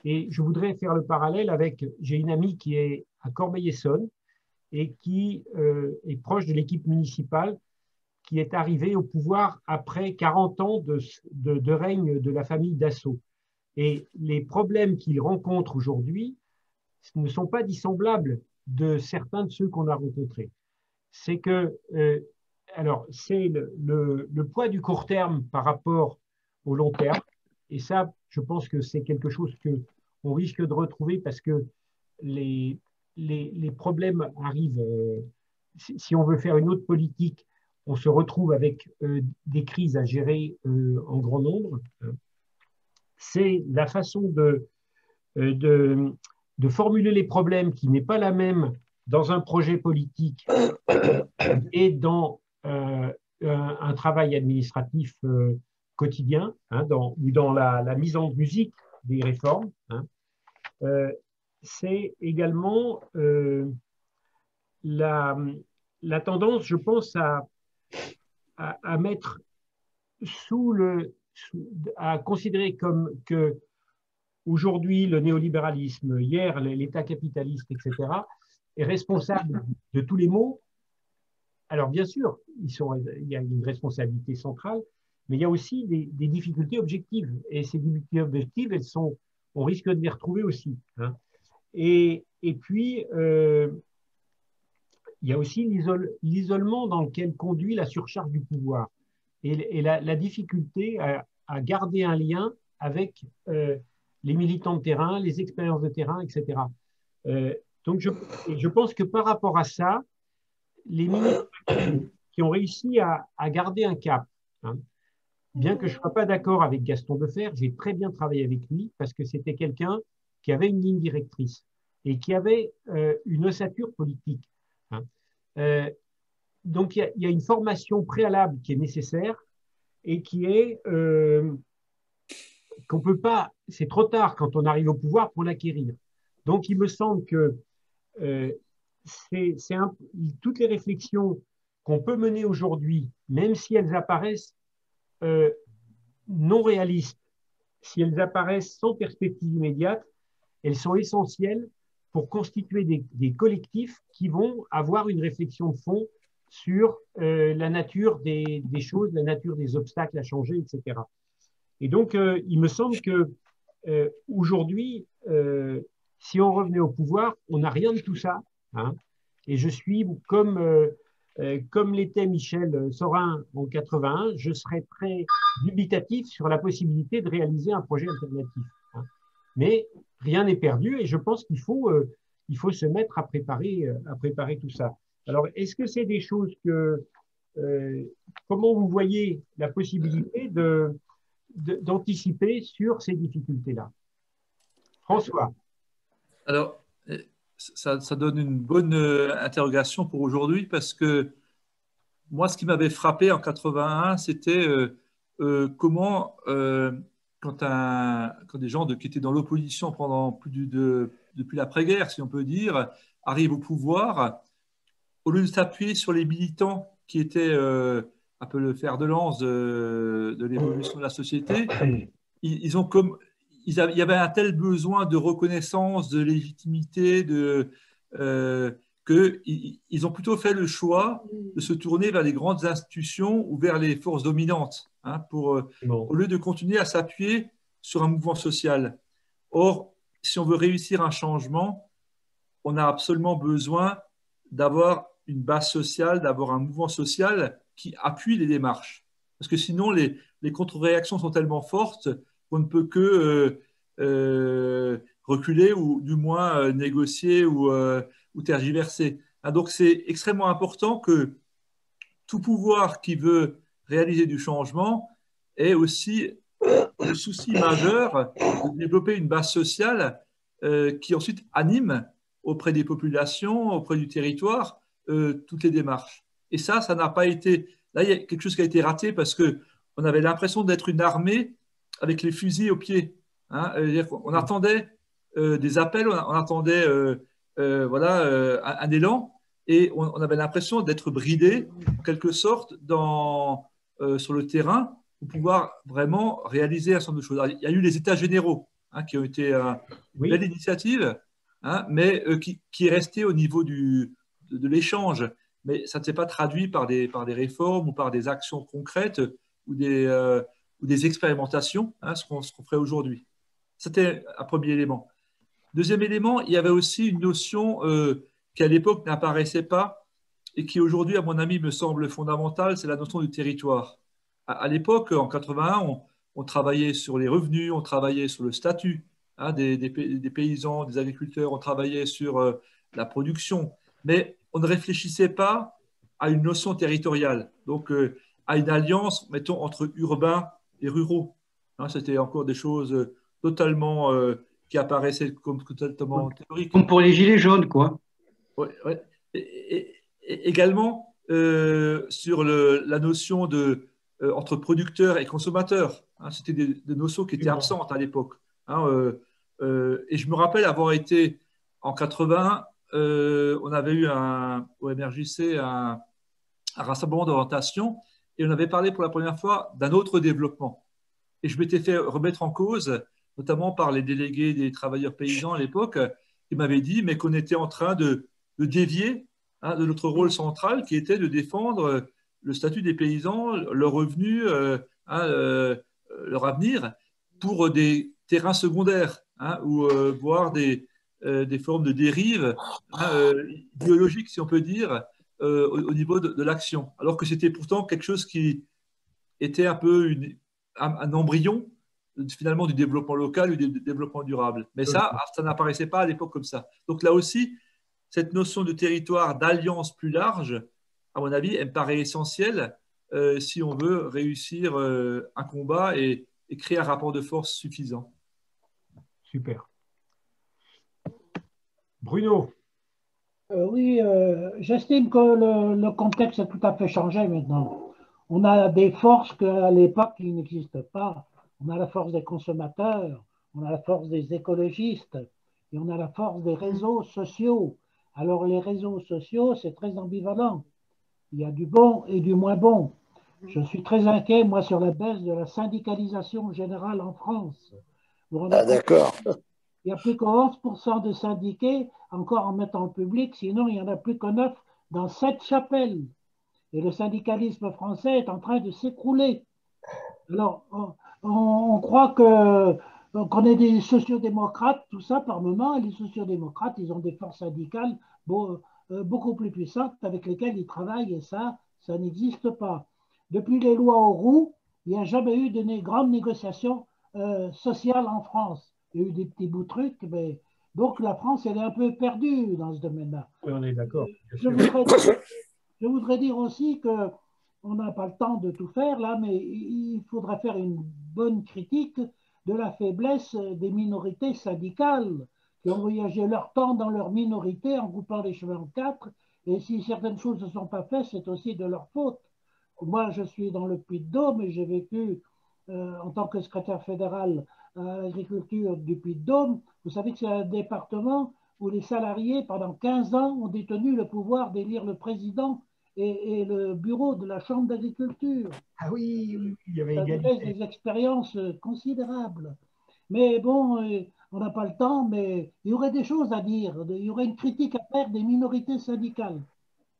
Et je voudrais faire le parallèle avec, j'ai une amie qui est à Corbeil-Essonnes et qui est proche de l'équipe municipale qui est arrivée au pouvoir après 40 ans de règne de la famille Dassault. Et les problèmes qu'ils rencontrent aujourd'hui ne sont pas dissemblables de certains de ceux qu'on a rencontrés. C'est que, alors, c'est le poids du court terme par rapport au long terme. Et ça, je pense que c'est quelque chose qu'on risque de retrouver parce que les problèmes arrivent. Si on veut faire une autre politique, on se retrouve avec des crises à gérer en grand nombre. C'est la façon de formuler les problèmes qui n'est pas la même dans un projet politique et dans un travail administratif quotidien, hein, ou dans la mise en musique des réformes. Hein. C'est également la tendance, je pense, à mettre à considérer comme que aujourd'hui le néolibéralisme, hier l'État capitaliste, etc., est responsable de tous les maux. Alors bien sûr, il y a une responsabilité centrale, mais il y a aussi des difficultés objectives. Et ces difficultés objectives, on risque de les retrouver aussi. Hein. Et puis, il y a aussi l'isolement dans lequel conduit la surcharge du pouvoir et la difficulté à garder un lien avec les militants de terrain, les expériences de terrain, etc. Donc, je pense que par rapport à ça, les ministres qui ont réussi à garder un cap, hein, bien que je ne sois pas d'accord avec Gaston Defferre, j'ai très bien travaillé avec lui parce que c'était quelqu'un qui avait une ligne directrice et qui avait une ossature politique. Hein. Donc, il y a une formation préalable qui est nécessaire et qui est qu'on peut pas, c'est trop tard quand on arrive au pouvoir pour l'acquérir. Donc, il me semble que toutes les réflexions qu'on peut mener aujourd'hui, même si elles apparaissent non réalistes, si elles apparaissent sans perspective immédiate, elles sont essentielles pour constituer des collectifs qui vont avoir une réflexion de fond sur la nature des choses, la nature des obstacles à changer, etc. Et donc, il me semble que aujourd'hui, si on revenait au pouvoir, on n'a rien de tout ça. Hein, et je suis, comme l'était Michel Sorin en 81, je serais très dubitatif sur la possibilité de réaliser un projet alternatif. Hein. Mais rien n'est perdu et je pense qu'il faut se mettre à préparer tout ça. Alors, est-ce que c'est des choses que… comment vous voyez la possibilité d'anticiper sur ces difficultés-là? François. Alors, ça donne une bonne interrogation pour aujourd'hui parce que moi, ce qui m'avait frappé en 81, c'était comment, quand des gens qui étaient dans l'opposition pendant depuis l'après-guerre, si on peut dire, arrivent au pouvoir, au lieu de s'appuyer sur les militants qui étaient un peu le fer de lance de l'évolution de la société, il y avait un tel besoin de reconnaissance, de légitimité, qu'ils ont plutôt fait le choix de se tourner vers les grandes institutions ou vers les forces dominantes, hein, au lieu de continuer à s'appuyer sur un mouvement social. Or, si on veut réussir un changement, on a absolument besoin d'avoir une base sociale, d'avoir un mouvement social qui appuie les démarches. Parce que sinon, les contre-réactions sont tellement fortes qu'on ne peut que reculer ou du moins négocier ou tergiverser. Ah, donc, c'est extrêmement important que tout pouvoir qui veut réaliser du changement ait aussi le souci majeur de développer une base sociale qui ensuite anime auprès des populations, auprès du territoire, toutes les démarches. Et ça n'a pas été… Là, il y a quelque chose qui a été raté parce qu'on avait l'impression d'être une armée avec les fusils aux pieds. Hein, on attendait des appels, on attendait un élan et on avait l'impression d'être bridé en quelque sorte sur le terrain pour pouvoir vraiment réaliser un certain nombre de choses. Alors, il y a eu les États généraux qui ont été une belle initiative, hein, mais qui est restée au niveau de l'échange. Mais ça ne s'est pas traduit par des réformes ou par des actions concrètes ou des expérimentations, hein, ce qu'on ferait aujourd'hui. C'était un premier élément. Deuxième élément, il y avait aussi une notion qui à l'époque n'apparaissait pas et qui aujourd'hui, à mon avis, me semble fondamentale, c'est la notion du territoire. À l'époque, en 81, on travaillait sur les revenus, on travaillait sur le statut, hein, des paysans, des agriculteurs, on travaillait sur la production, mais on ne réfléchissait pas à une notion territoriale, donc à une alliance, mettons, entre urbains et ruraux. Hein, c'était encore des choses totalement qui apparaissaient comme totalement théoriques. Comme pour les gilets jaunes, quoi. Ouais, ouais. Et également sur la notion entre producteurs et consommateurs. Hein, c'était des notions qui étaient absentes à l'époque. Hein, et je me rappelle avoir été en 80, on avait eu au MRJC un rassemblement d'orientation et on avait parlé pour la première fois d'un autre développement. Et je m'étais fait remettre en cause, notamment par les délégués des travailleurs paysans à l'époque, qui m'avaient dit mais qu'on était en train de dévier, hein, de notre rôle central qui était de défendre le statut des paysans, leurs revenus, leur avenir, pour des terrains secondaires, hein, ou voire des des formes de dérive biologique, si on peut dire, au niveau de l'action, alors que c'était pourtant quelque chose qui était un peu un embryon finalement du développement local ou du développement durable. Mais ça n'apparaissait pas à l'époque comme ça. Donc là aussi, cette notion de territoire, d'alliance plus large, à mon avis, elle me paraît essentielle si on veut réussir un combat et créer un rapport de force suffisant. Super. Bruno. Oui, j'estime que le contexte a tout à fait changé maintenant. On a des forces qu'à l'époque, il n'existent pas. On a la force des consommateurs, on a la force des écologistes et on a la force des réseaux sociaux. Alors, les réseaux sociaux, c'est très ambivalent. Il y a du bon et du moins bon. Je suis très inquiet, moi, sur la baisse de la syndicalisation générale en France. Ah, d'accord. Il y a plus que 11% de syndiqués encore en mettant le public, sinon il n'y en a plus que 9 dans 7 chapelles. Et le syndicalisme français est en train de s'écrouler. Alors, on croit qu'on est des sociodémocrates, tout ça par moment, et les sociodémocrates, ils ont des forces syndicales beaucoup plus puissantes avec lesquelles ils travaillent, et ça n'existe pas. Depuis les lois Auroux, il n'y a jamais eu de grandes négociations sociales en France. Il y a eu des petits bouts de trucs, mais donc la France, elle est un peu perdue dans ce domaine-là. Oui, on est d'accord. Je voudrais dire aussi qu'on n'a pas le temps de tout faire là, mais il faudrait faire une bonne critique de la faiblesse des minorités syndicales qui ont voyagé leur temps dans leur minorité en coupant les cheveux en quatre. Et si certaines choses ne sont pas faites, c'est aussi de leur faute. Moi, je suis dans le Puy-de-Dôme et j'ai vécu en tant que secrétaire fédéral à l'agriculture du Puy-de-Dôme. Vous savez que c'est un département où les salariés, pendant 15 ans, ont détenu le pouvoir d'élire le président et le bureau de la Chambre d'agriculture. Ah oui, il y avait ça égalité. des expériences considérables. Mais bon, on n'a pas le temps, mais il y aurait des choses à dire. Il y aurait une critique à faire des minorités syndicales.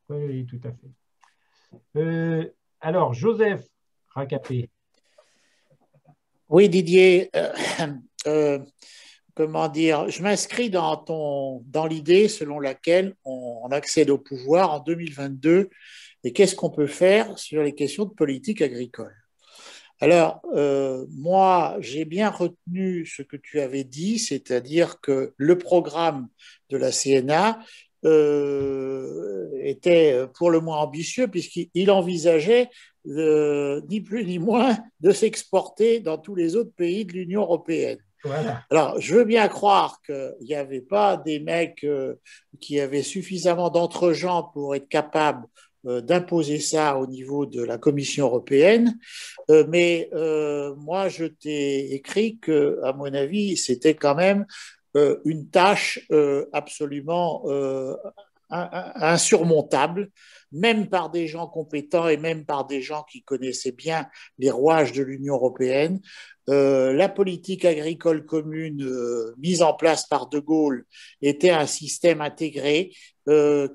Oui, tout à fait. Alors, Joseph Racapé. Oui, Didier, comment dire, je m'inscris dans l'idée selon laquelle on accède au pouvoir en 2022 et qu'est-ce qu'on peut faire sur les questions de politique agricole. Alors, moi, j'ai bien retenu ce que tu avais dit, c'est-à-dire que le programme de la CNA était pour le moins ambitieux puisqu'il envisageait ni plus ni moins de s'exporter dans tous les autres pays de l'Union européenne. Voilà. Alors, je veux bien croire qu'il n'y avait pas des mecs qui avaient suffisamment d'entre-gens pour être capables d'imposer ça au niveau de la Commission européenne, mais moi, je t'ai écrit que, à mon avis, c'était quand même une tâche absolument insurmontable, même par des gens compétents et même par des gens qui connaissaient bien les rouages de l'Union européenne. La politique agricole commune mise en place par De Gaulle était un système intégré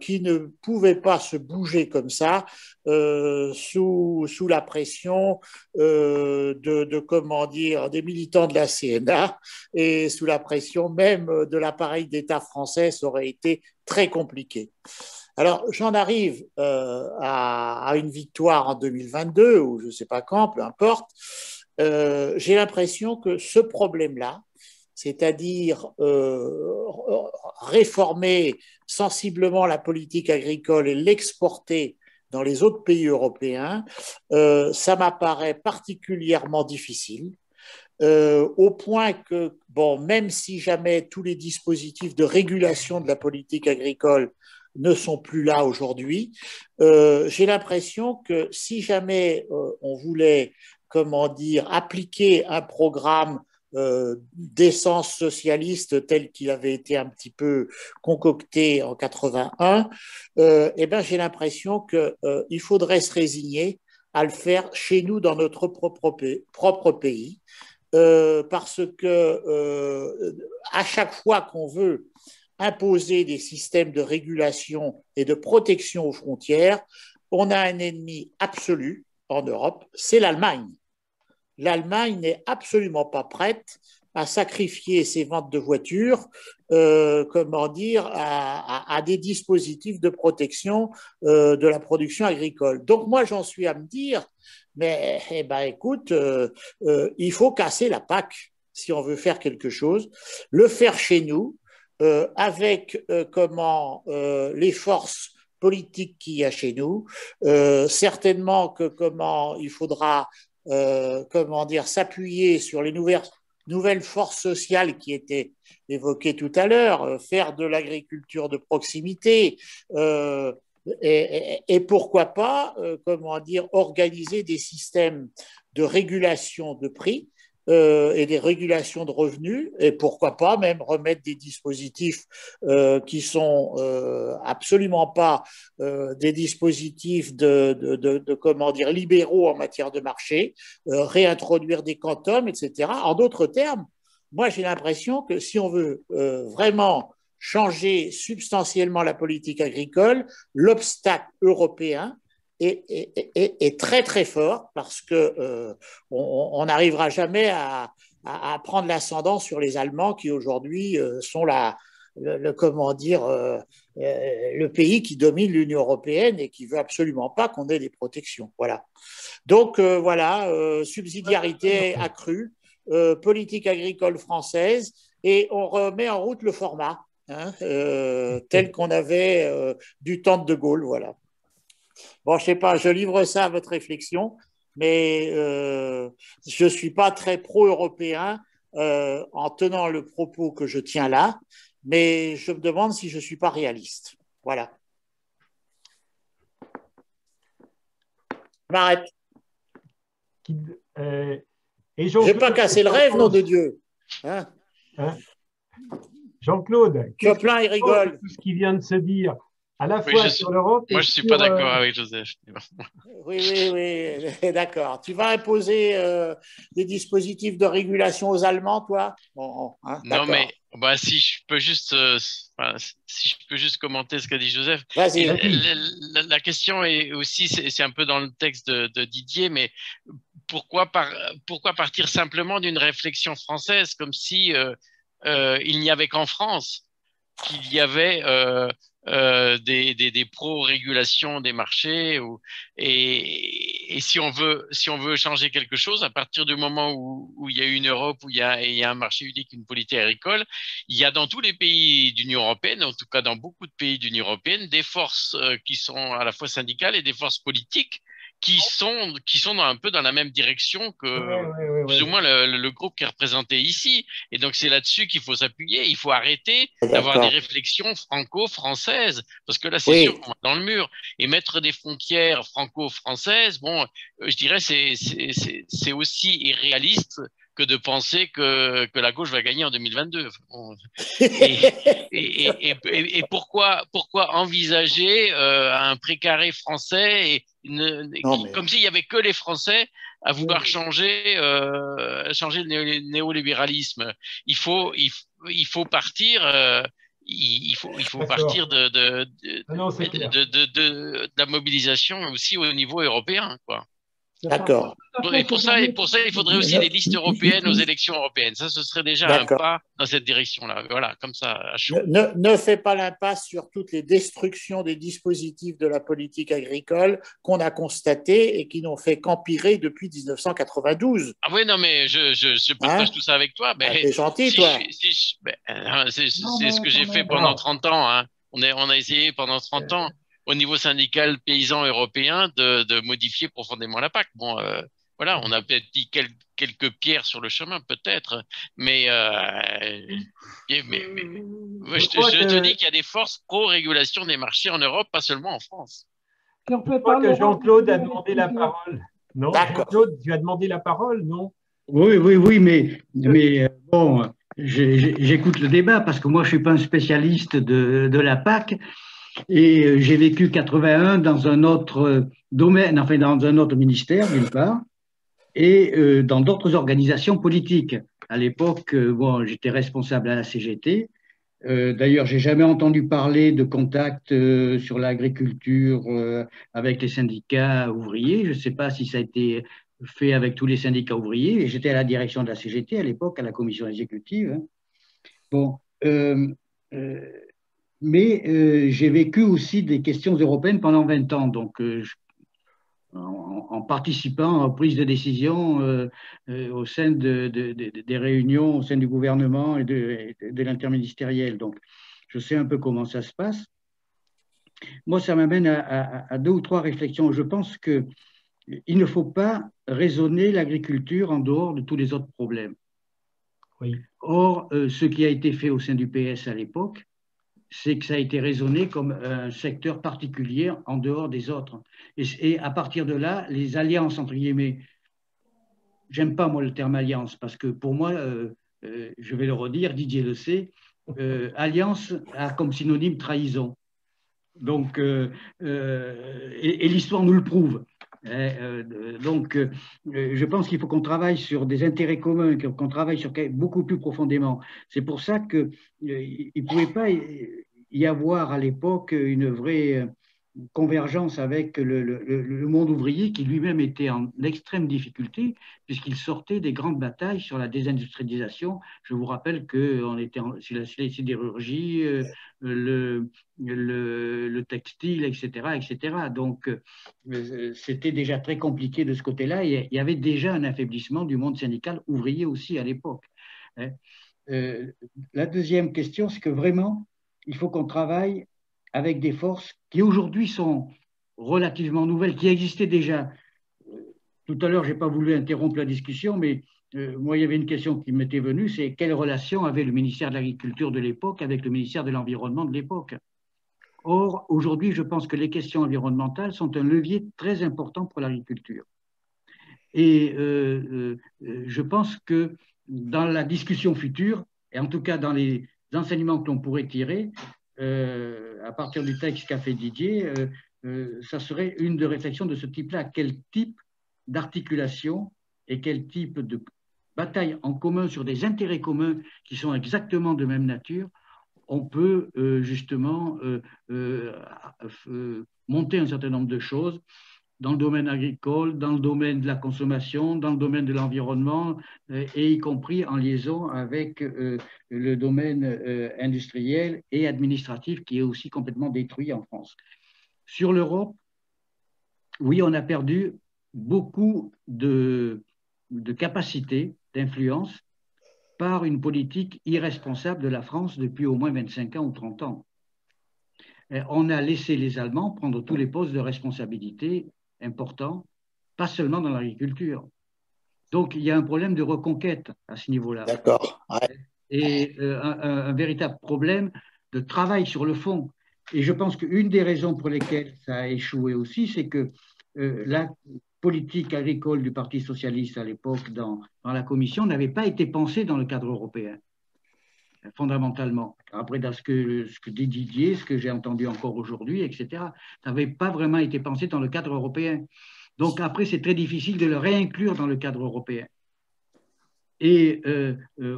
qui ne pouvait pas se bouger comme ça sous la pression comment dire, des militants de la CNA et sous la pression même de l'appareil d'État français, ça aurait été très compliqué. Alors, j'en arrive à une victoire en 2022, ou je ne sais pas quand, peu importe. J'ai l'impression que ce problème-là, c'est-à-dire réformer sensiblement la politique agricole et l'exporter dans les autres pays européens, ça m'apparaît particulièrement difficile. Au point que, bon, même si jamais tous les dispositifs de régulation de la politique agricole ne sont plus là aujourd'hui, j'ai l'impression que si jamais on voulait, comment dire, appliquer un programme d'essence socialiste tel qu'il avait été un petit peu concocté en 81, eh ben, j'ai l'impression qu'il faudrait se résigner à le faire chez nous dans notre propre pays. Parce que à chaque fois qu'on veut imposer des systèmes de régulation et de protection aux frontières, on a un ennemi absolu en Europe, c'est l'Allemagne. L'Allemagne n'est absolument pas prête à sacrifier ces ventes de voitures, comment dire, à des dispositifs de protection de la production agricole. Donc moi, j'en suis à me dire, mais eh ben, écoute, il faut casser la PAC si on veut faire quelque chose, le faire chez nous, avec les forces politiques qu'il y a chez nous. Certainement que il faudra s'appuyer sur les nouvelles forces sociales qui étaient évoquées tout à l'heure, faire de l'agriculture de proximité, et pourquoi pas organiser des systèmes de régulation de prix et des régulations de revenus, et pourquoi pas même remettre des dispositifs qui sont absolument pas des dispositifs libéraux en matière de marché, réintroduire des quantums, etc. En d'autres termes, moi j'ai l'impression que si on veut vraiment changer substantiellement la politique agricole, l'obstacle européen est très très fort, parce que on n'arrivera jamais à prendre l'ascendant sur les Allemands qui aujourd'hui sont le pays qui domine l'Union européenne et qui veut absolument pas qu'on ait des protections. Voilà. Donc subsidiarité accrue, politique agricole française, et on remet en route le format tel qu'on avait du temps de Gaulle. Voilà. Bon, je sais pas, je livre ça à votre réflexion, mais je suis pas très pro-européen en tenant le propos que je tiens là, mais je me demande si je suis pas réaliste. Voilà. Je m'arrête. J'ai pas cassé le rêve, nom de Dieu. Hein? Jean-Claude, Joplin, il rigole. Tout ce qui vient de se dire, à la fois sur l'Europe. Moi, je ne suis pas d'accord avec Joseph. Oui, d'accord. Tu vas imposer des dispositifs de régulation aux Allemands, toi? Non, mais si je peux juste commenter ce qu'a dit Joseph. La question est aussi, c'est un peu dans le texte de Didier, mais pourquoi partir simplement d'une réflexion française, comme si il n'y avait qu'en France qu'il y avait des pro-régulations des marchés, et si on veut changer quelque chose, à partir du moment où il y a une Europe, où il y a un marché unique, une politique agricole, il y a dans tous les pays de l'Union européenne, en tout cas dans beaucoup de pays de l'Union européenne, des forces qui sont à la fois syndicales et des forces politiques qui sont un peu dans la même direction que plus ou moins le groupe qui est représenté ici. Et donc, c'est là-dessus qu'il faut s'appuyer. Il faut arrêter d'avoir des réflexions franco-françaises, parce que là, c'est sûr qu'on va dans le mur. Et mettre des frontières franco-françaises, bon, je dirais, c'est aussi irréaliste que de penser que la gauche va gagner en 2022. Et pourquoi envisager un précaré français comme s'il n'y avait que les Français à vouloir changer le néolibéralisme. Il faut partir. Il faut partir de la mobilisation aussi au niveau européen, quoi. D'accord. Et pour ça, il faudrait aussi des listes européennes aux élections européennes. Ça, ce serait déjà un pas dans cette direction-là. Voilà, comme ça, à chaud. Ne fais pas l'impasse sur toutes les destructions des dispositifs de la politique agricole qu'on a constatées et qui n'ont fait qu'empirer depuis 1992. Ah oui, non, mais je partage tout ça avec toi. T'es gentil, toi. C'est ce que j'ai fait pendant 30 ans. Hein. On a essayé pendant 30 ans, au niveau syndical paysan européen, de modifier profondément la PAC. Bon, voilà, on a peut-être dit quelques pierres sur le chemin, peut-être, mais je te dis qu'il y a des forces pro-régulation des marchés en Europe, pas seulement en France. Je crois que Jean-Claude a demandé la parole. Non, Jean-Claude, tu as demandé la parole, non? Oui, mais bon, j'écoute le débat parce que moi, je ne suis pas un spécialiste de la PAC. Et j'ai vécu 81 dans un autre domaine, enfin dans un autre ministère d'une part, et dans d'autres organisations politiques. À l'époque, j'étais responsable à la CGT. D'ailleurs, j'ai jamais entendu parler de contact sur l'agriculture avec les syndicats ouvriers. Je ne sais pas si ça a été fait avec tous les syndicats ouvriers, et j'étais à la direction de la CGT à l'époque, à la commission exécutive. Hein. Bon, mais j'ai vécu aussi des questions européennes pendant 20 ans, donc en participant aux prises de décision au sein des réunions, au sein du gouvernement et de l'interministériel. Donc, je sais un peu comment ça se passe. Moi, ça m'amène à deux ou trois réflexions. Je pense qu'il ne faut pas raisonner l'agriculture en dehors de tous les autres problèmes. Oui. Or, ce qui a été fait au sein du PS à l'époque, c'est que ça a été raisonné comme un secteur particulier en dehors des autres. Et à partir de là, les alliances, entre guillemets, j'aime pas moi le terme alliance, parce que pour moi, je vais le redire, Didier le sait, alliance a comme synonyme trahison. Donc, et l'histoire nous le prouve. Donc, je pense qu'il faut qu'on travaille sur des intérêts communs, qu'on travaille sur beaucoup plus profondément. C'est pour ça qu'il ne pouvait pas y avoir à l'époque une vraie convergence avec le monde ouvrier qui lui-même était en extrême difficulté puisqu'il sortait des grandes batailles sur la désindustrialisation. Je vous rappelle qu'on était sur la sidérurgie, le textile, etc., etc. Donc, c'était déjà très compliqué de ce côté-là. Il y avait déjà un affaiblissement du monde syndical ouvrier aussi à l'époque. La deuxième question, c'est que vraiment, il faut qu'on travaille avec des forces qui aujourd'hui sont relativement nouvelles, qui existaient déjà. Tout à l'heure, je n'ai pas voulu interrompre la discussion, mais moi, il y avait une question qui m'était venue, c'est quelle relation avait le ministère de l'Agriculture de l'époque avec le ministère de l'Environnement de l'époque? Or, aujourd'hui, je pense que les questions environnementales sont un levier très important pour l'agriculture. Et je pense que dans la discussion future, et en tout cas dans les enseignements que l'on pourrait tirer, à partir du texte qu'a fait Didier, ça serait une de réflexion de ce type-là. Quel type d'articulation et quel type de bataille en commun sur des intérêts communs qui sont exactement de même nature, on peut justement monter un certain nombre de choses dans le domaine agricole, dans le domaine de la consommation, dans le domaine de l'environnement, et y compris en liaison avec le domaine industriel et administratif qui est aussi complètement détruit en France. Sur l'Europe, oui, on a perdu beaucoup de capacités d'influence par une politique irresponsable de la France depuis au moins 25 ans ou 30 ans. On a laissé les Allemands prendre tous les postes de responsabilité importants, pas seulement dans l'agriculture. Donc, il y a un problème de reconquête à ce niveau-là. D'accord. Ouais. Et un véritable problème de travail sur le fond. Et je pense qu'une des raisons pour lesquelles ça a échoué aussi, c'est que la politique agricole du Parti socialiste à l'époque dans la Commission n'avait pas été pensée dans le cadre européen, fondamentalement. Après, dans ce que dit Didier, ce que j'ai entendu encore aujourd'hui, etc., ça n'avait pas vraiment été pensé dans le cadre européen. Donc après, c'est très difficile de le réinclure dans le cadre européen. Et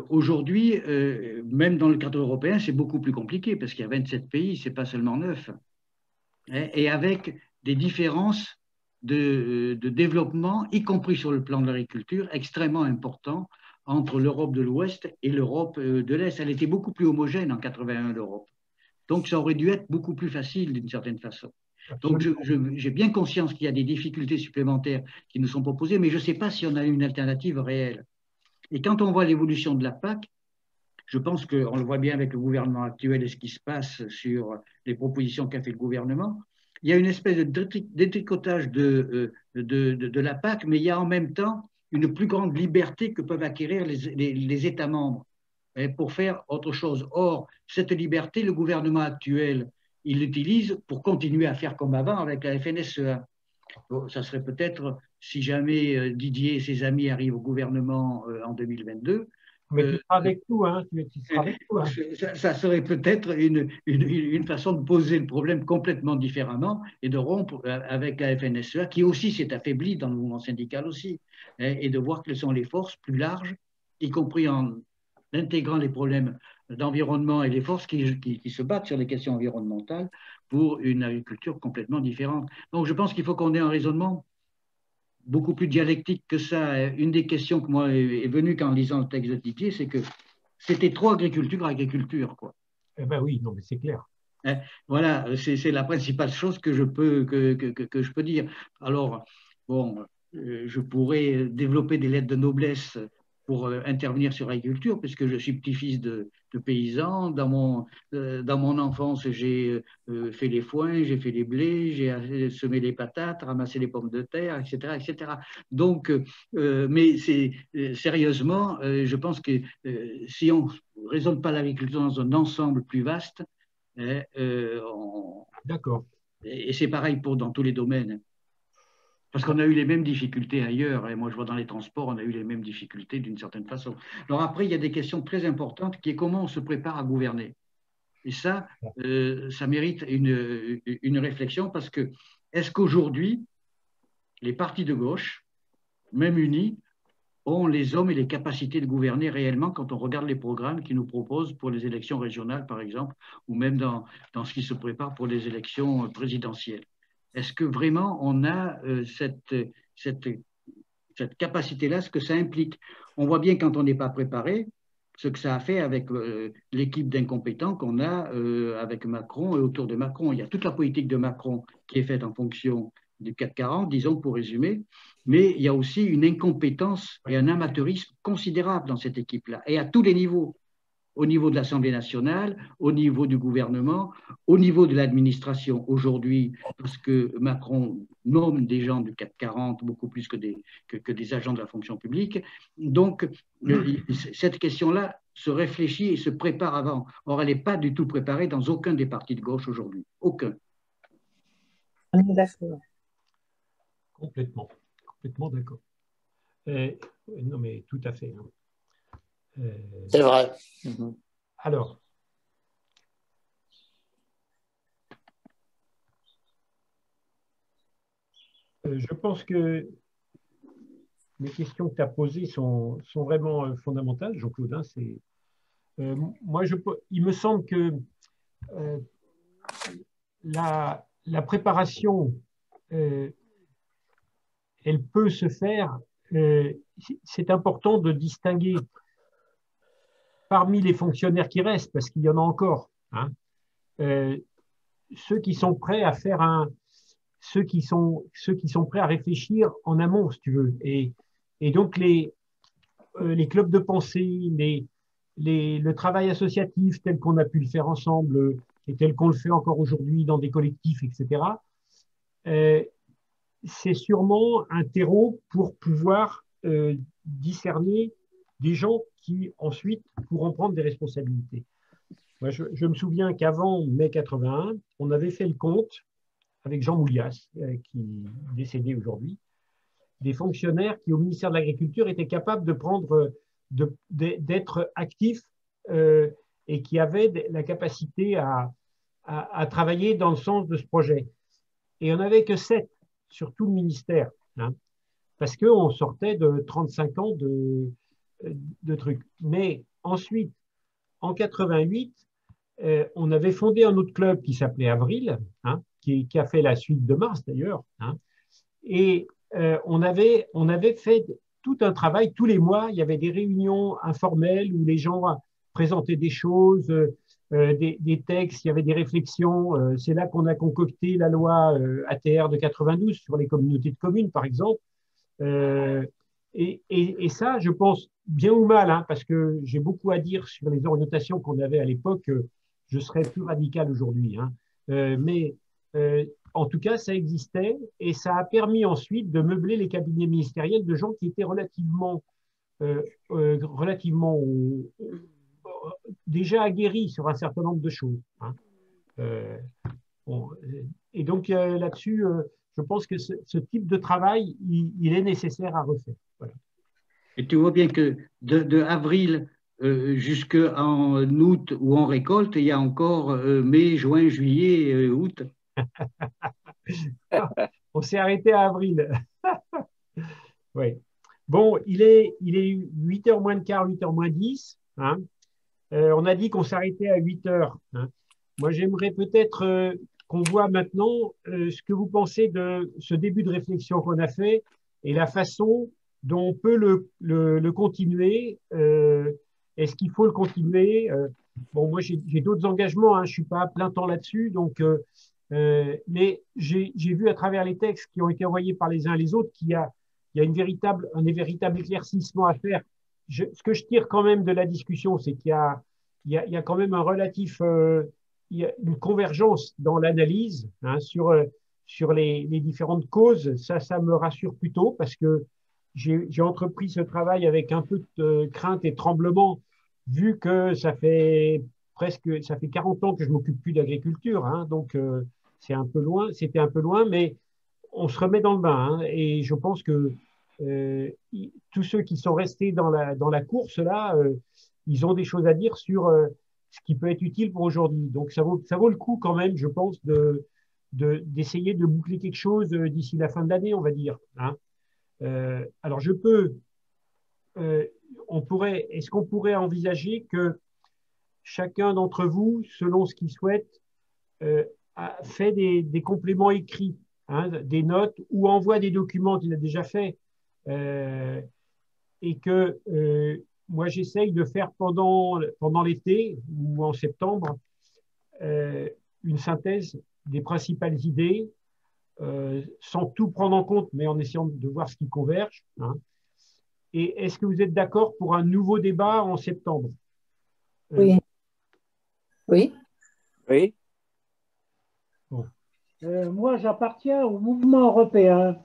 aujourd'hui, même dans le cadre européen, c'est beaucoup plus compliqué parce qu'il y a 27 pays, ce n'est pas seulement 9. Et avec des différences de développement, y compris sur le plan de l'agriculture, extrêmement importants entre l'Europe de l'Ouest et l'Europe de l'Est. Elle était beaucoup plus homogène en 81, l'Europe. Donc, ça aurait dû être beaucoup plus facile d'une certaine façon. Donc, j'ai bien conscience qu'il y a des difficultés supplémentaires qui nous sont proposées, mais je ne sais pas si on a une alternative réelle. Et quand on voit l'évolution de la PAC, je pense qu'on le voit bien avec le gouvernement actuel et ce qui se passe sur les propositions qu'a fait le gouvernement, il y a une espèce de détricotage de la PAC, mais il y a en même temps une plus grande liberté que peuvent acquérir les États membres pour faire autre chose. Or, cette liberté, le gouvernement actuel, il l'utilise pour continuer à faire comme avant avec la FNSEA. Bon, ça serait peut-être, si jamais Didier et ses amis arrivent au gouvernement en 2022, mais tu seras avec nous, hein. Tu seras avec nous, hein. Ça serait peut-être une façon de poser le problème complètement différemment et de rompre avec la FNSEA, qui aussi s'est affaiblie dans le mouvement syndical aussi, et de voir quelles sont les forces plus larges, y compris en intégrant les problèmes d'environnement et les forces qui se battent sur les questions environnementales pour une agriculture complètement différente. Donc je pense qu'il faut qu'on ait un raisonnement beaucoup plus dialectique que ça. Une des questions que moi est venue en lisant le texte de Didier, c'est que c'était trop agriculture, quoi. Eh ben oui, non, mais c'est clair. Hein, voilà, c'est la principale chose que je peux dire. Alors, bon, je pourrais développer des lettres de noblesse pour intervenir sur l'agriculture, puisque je suis petit-fils de paysans. Dans mon enfance, j'ai fait les foins, j'ai fait les blés, j'ai semé les patates, ramassé les pommes de terre, etc., etc. Donc, mais sérieusement, je pense que si on ne raisonne pas l'agriculture dans un ensemble plus vaste, d'accord. Et c'est pareil dans tous les domaines. Parce qu'on a eu les mêmes difficultés ailleurs. Et moi, je vois dans les transports, on a eu les mêmes difficultés d'une certaine façon. Alors après, il y a des questions très importantes qui est comment on se prépare à gouverner. Et ça mérite une réflexion parce que est-ce qu'aujourd'hui, les partis de gauche, même unis, ont les hommes et les capacités de gouverner réellement quand on regarde les programmes qu'ils nous proposent pour les élections régionales, par exemple, ou même dans ce qui se prépare pour les élections présidentielles. Est-ce que vraiment on a cette capacité-là, ce que ça implique? On voit bien quand on n'est pas préparé, ce que ça a fait avec l'équipe d'incompétents qu'on a avec Macron et autour de Macron. Il y a toute la politique de Macron qui est faite en fonction du CAC 40, disons pour résumer, mais il y a aussi une incompétence et un amateurisme considérable dans cette équipe-là, et à tous les niveaux, au niveau de l'Assemblée nationale, au niveau du gouvernement, au niveau de l'administration aujourd'hui, parce que Macron nomme des gens du CAC 40 beaucoup plus que des agents de la fonction publique. Donc, cette question-là se réfléchit et se prépare avant. Or, elle n'est pas du tout préparée dans aucun des partis de gauche aujourd'hui. Aucun. D'accord. Complètement d'accord. Non, mais tout à fait. C'est vrai. Alors, je pense que les questions que tu as posées sont vraiment fondamentales, Jean-Claude. Hein, il me semble que la préparation, elle peut se faire. C'est important de distinguer parmi les fonctionnaires qui restent, parce qu'il y en a encore, hein, ceux qui sont prêts à faire ceux qui sont prêts à réfléchir en amont, si tu veux. Et donc les clubs de pensée, le travail associatif tel qu'on a pu le faire ensemble et tel qu'on le fait encore aujourd'hui dans des collectifs, etc., c'est sûrement un terreau pour pouvoir discerner des gens qui ensuite pourront prendre des responsabilités. Moi, je me souviens qu'avant mai 81, on avait fait le compte avec Jean Moulias, qui est décédé aujourd'hui, des fonctionnaires qui, au ministère de l'Agriculture, étaient capables de prendre, d'être actifs et qui avaient la capacité à travailler dans le sens de ce projet. Et on n'avait que 7 sur tout le ministère, hein, parce qu'on sortait de 35 ans de trucs. Mais ensuite, en 88, on avait fondé un autre club qui s'appelait Avril, hein, qui a fait la suite de Mars d'ailleurs, hein, et on avait fait tout un travail. Tous les mois, il y avait des réunions informelles où les gens présentaient des choses, des textes, il y avait des réflexions. C'est là qu'on a concocté la loi ATR de 92 sur les communautés de communes, par exemple. Et ça, je pense, bien ou mal, hein, parce que j'ai beaucoup à dire sur les orientations qu'on avait à l'époque, je serais plus radical aujourd'hui. Hein. Mais en tout cas, ça existait et ça a permis ensuite de meubler les cabinets ministériels de gens qui étaient relativement déjà aguerris sur un certain nombre de choses. Hein. Et donc là-dessus, je pense que ce type de travail, il est nécessaire à refaire. Voilà. Et tu vois bien que de avril jusqu'en août où on récolte, il y a encore mai, juin, juillet, août. On s'est arrêté à avril. Oui. Bon, il est 8h moins le quart, 8h moins 10. Hein. On a dit qu'on s'arrêtait à 8h. Hein. Moi, j'aimerais peut-être qu'on voit maintenant ce que vous pensez de ce début de réflexion qu'on a fait et la façon dont on peut le continuer. Est-ce qu'il faut le continuer? Bon, moi, j'ai d'autres engagements, hein, je ne suis pas à plein temps là-dessus, donc, mais j'ai vu à travers les textes qui ont été envoyés par les uns et les autres qu'il y a un véritable éclaircissement à faire. Ce que je tire quand même de la discussion, c'est qu'il y a quand même il y a une convergence dans l'analyse, hein, sur les différentes causes. Ça me rassure plutôt parce que j'ai entrepris ce travail avec un peu de crainte et tremblement, vu que ça fait 40 ans que je m'occupe plus d'agriculture, hein, donc c'était un peu loin, mais on se remet dans le bain, hein, et je pense que tous ceux qui sont restés dans la course là, ils ont des choses à dire sur ce qui peut être utile pour aujourd'hui. Donc ça vaut le coup quand même, je pense, d'essayer de boucler quelque chose d'ici la fin de l'année, on va dire, hein. Alors est-ce qu'on pourrait envisager que chacun d'entre vous, selon ce qu'il souhaite, fait des compléments écrits, hein, des notes, ou envoie des documents qu'il a déjà fait, et que moi j'essaye de faire pendant l'été ou en septembre une synthèse des principales idées, sans tout prendre en compte, mais en essayant de voir ce qui converge, hein. Et est-ce que vous êtes d'accord pour un nouveau débat en septembre? Oui. Oui. Oui. Bon. Moi, j'appartiens au mouvement européen.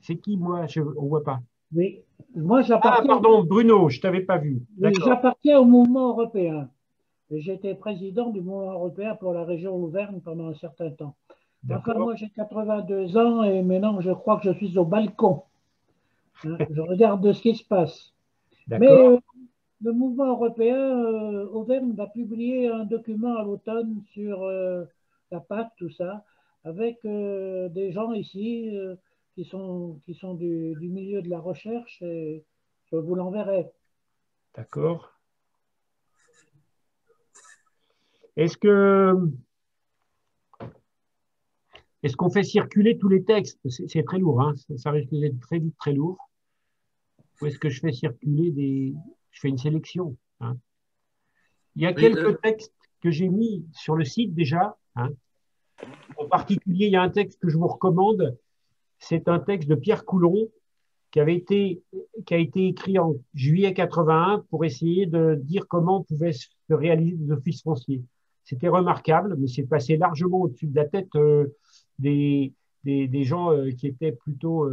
C'est qui, moi? On ne voit pas. Oui. Moi, j'appartiens. Ah, pardon, Bruno, je ne t'avais pas vu. Oui, j'appartiens au mouvement européen. J'étais président du mouvement européen pour la région Auvergne pendant un certain temps. Enfin, moi, j'ai 82 ans et maintenant, je crois que je suis au balcon. Hein, je regarde ce qui se passe. Mais le mouvement européen, Auvergne, va publier un document à l'automne sur la PAC, tout ça, avec des gens ici qui sont du milieu de la recherche, et je vous l'enverrai. D'accord. Est-ce qu'on fait circuler tous les textes? C'est très lourd, hein, ça risque d'être très vite très lourd. Ou est-ce que je fais circuler je fais une sélection, hein? Il y a quelques textes que j'ai mis sur le site déjà, hein. En particulier, il y a un texte que je vous recommande. C'est un texte de Pierre Coulon qui a été écrit en juillet 81 pour essayer de dire comment pouvaient se réaliser des offices fonciers. C'était remarquable, mais c'est passé largement au-dessus de la tête des gens qui étaient plutôt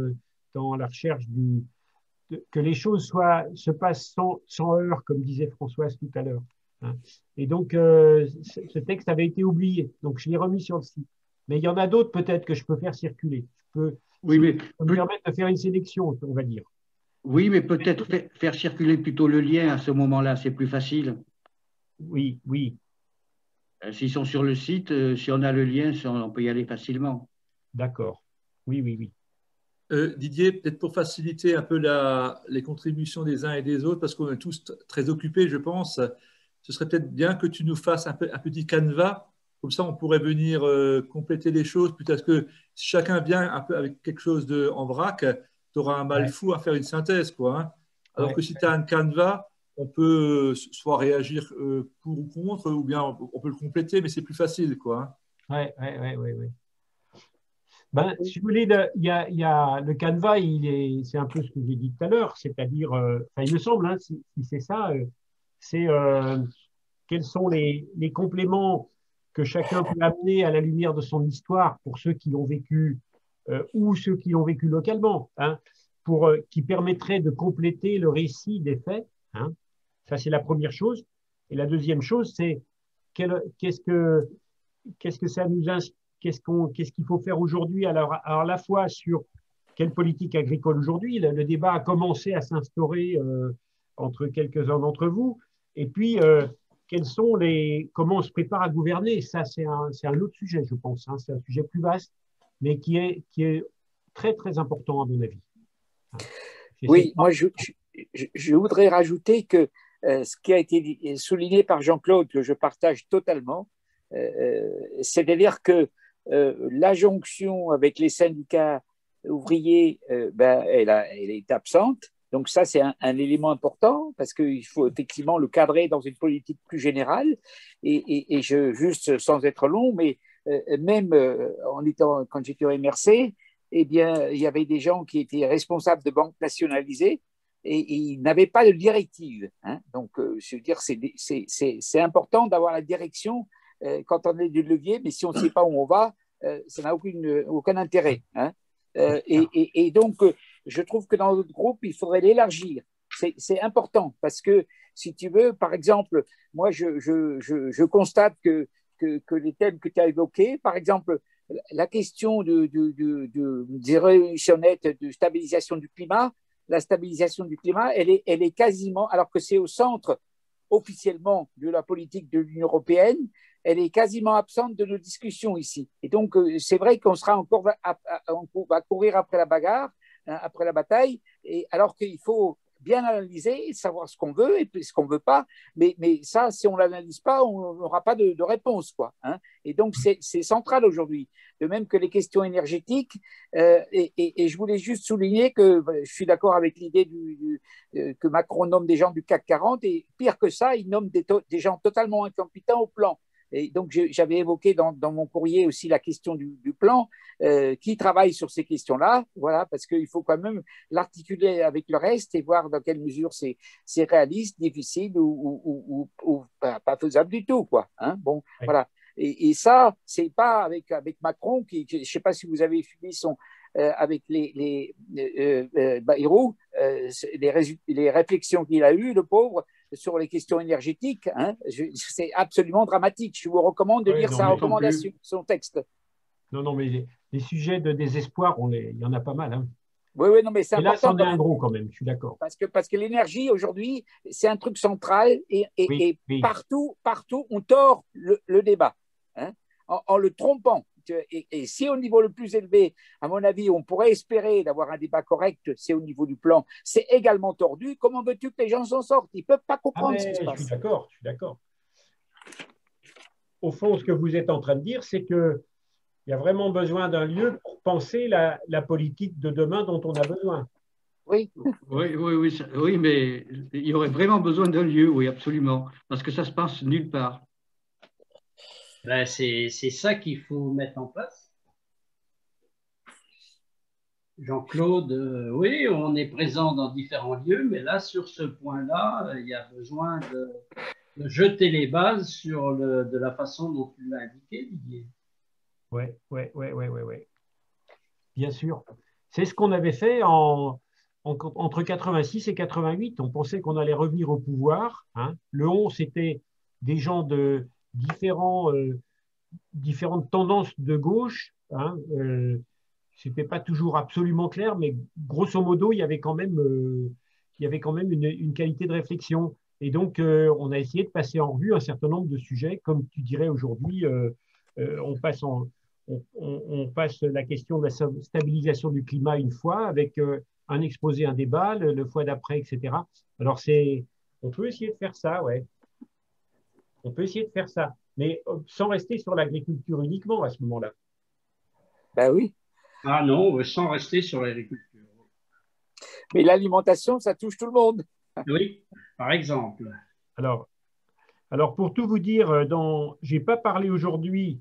dans la recherche que les choses se passent sans heurts, comme disait Françoise tout à l'heure, hein. Et donc, ce texte avait été oublié. Donc, je l'ai remis sur le site. Mais il y en a d'autres peut-être que je peux faire circuler. Me permettre de faire une sélection, on va dire. Oui, mais peut-être faire circuler plutôt le lien à ce moment-là, c'est plus facile. Oui, oui. S'ils sont sur le site, si on a le lien, on peut y aller facilement. D'accord. Oui, oui, oui. Didier, peut-être pour faciliter un peu les contributions des uns et des autres, parce qu'on est tous très occupés, je pense, ce serait peut-être bien que tu nous fasses un petit canevas, comme ça on pourrait venir compléter les choses, plutôt que si chacun vient un peu avec quelque chose en vrac, tu auras un mal fou à faire une synthèse, quoi, hein. Alors que si tu as un canevas, on peut soit réagir pour ou contre, ou bien on peut le compléter, mais c'est plus facile, quoi, hein. Oui. Ben, si vous voulez, il y a le canevas, c'est un peu ce que j'ai dit tout à l'heure, c'est-à-dire, il me semble, hein, si c'est ça, c'est quels sont les compléments que chacun peut amener à la lumière de son histoire pour ceux qui l'ont vécu ou ceux qui l'ont vécu localement, hein, qui permettraient de compléter le récit des faits, hein. Ça, c'est la première chose. Et la deuxième chose, c'est qu'est-ce que ça nous inspire. Qu'est-ce qu'il faut faire aujourd'hui, alors à la fois sur quelle politique agricole aujourd'hui, le débat a commencé à s'instaurer entre quelques-uns d'entre vous, et puis comment on se prépare à gouverner. Ça, c'est un autre sujet, je pense, hein. C'est un sujet plus vaste, mais qui est très, très important à mon avis. Oui, moi, je voudrais rajouter que ce qui a été souligné par Jean-Claude, que je partage totalement, c'est-à-dire que la jonction avec les syndicats ouvrier, elle est absente. Donc ça, c'est un élément important parce qu'il faut effectivement le cadrer dans une politique plus générale. Et juste sans être long, mais même quand j'étais au MRC, eh bien, il y avait des gens qui étaient responsables de banques nationalisées et ils n'avaient pas de directive. Hein. Donc, je veux dire, c'est important d'avoir la direction quand on est du levier, mais si on ne sait pas où on va, ça n'a aucun intérêt. Hein. Et donc, je trouve que dans notre groupe, il faudrait l'élargir. C'est important parce que, si tu veux, par exemple, moi, je constate que les thèmes que tu as évoqués, par exemple, la question des résolutions nettes de stabilisation du climat, la stabilisation du climat, elle est quasiment, alors que c'est au centre officiellement de la politique de l'Union européenne, elle est quasiment absente de nos discussions ici. Et donc, c'est vrai qu'on sera encore, on va courir après la bagarre, hein, après la bataille, alors qu'il faut bien analyser, savoir ce qu'on veut et ce qu'on ne veut pas. Mais ça, si on ne l'analyse pas, on n'aura pas de réponse, quoi, hein. Et donc, c'est central aujourd'hui. De même que les questions énergétiques. Et je voulais juste souligner que je suis d'accord avec l'idée que Macron nomme des gens du CAC 40 et pire que ça, il nomme des gens totalement incompétents au plan. Et donc, j'avais évoqué dans mon courrier aussi la question du plan, qui travaille sur ces questions-là, voilà, parce qu'il faut quand même l'articuler avec le reste et voir dans quelle mesure c'est réaliste, difficile ou pas faisable du tout, quoi. Hein, bon, oui. Voilà. Et ça, c'est pas avec Macron, je ne sais pas si vous avez suivi avec Bayrou, les réflexions qu'il a eues, le pauvre, sur les questions énergétiques, hein, c'est absolument dramatique. Je vous recommande de lire sa recommandation, son texte. Non, mais les sujets de désespoir, il y en a pas mal. Hein. Oui, non, mais c'est important. Et là, c'en est un gros quand même, je suis d'accord. Parce que l'énergie, aujourd'hui, c'est un truc central et oui. Partout, on tord le débat, hein, en le trompant. Et si au niveau le plus élevé, à mon avis, on pourrait espérer d'avoir un débat correct, c'est au niveau du plan, c'est également tordu. Comment veux-tu que les gens s'en sortent? Ils ne peuvent pas comprendre ce qui se passe. Je suis d'accord. Au fond, ce que vous êtes en train de dire, c'est qu'il y a vraiment besoin d'un lieu pour penser la politique de demain dont on a besoin. Oui. Oui, mais il y aurait vraiment besoin d'un lieu, oui, absolument, parce que ça se passe nulle part. Ben, c'est ça qu'il faut mettre en place. Jean-Claude, oui, on est présent dans différents lieux, mais là, sur ce point-là, il y a besoin de jeter les bases de la façon dont tu l'as indiqué, Didier. Oui. Bien sûr. C'est ce qu'on avait fait entre 86 et 88. On pensait qu'on allait revenir au pouvoir. Hein. Le 11, c'était des gens de différentes tendances de gauche. Hein. Ce n'était pas toujours absolument clair, mais grosso modo, il y avait quand même une qualité de réflexion. Et donc, on a essayé de passer en revue un certain nombre de sujets. Comme tu dirais aujourd'hui, on passe la question de la stabilisation du climat une fois, avec un exposé, un débat, le fois d'après, etc. Alors, on peut essayer de faire ça, ouais. On peut essayer de faire ça, mais sans rester sur l'agriculture uniquement à ce moment-là. Ben oui. Ah non, sans rester sur l'agriculture. Mais l'alimentation, ça touche tout le monde. Oui, par exemple. Alors pour tout vous dire, je n'ai pas parlé aujourd'hui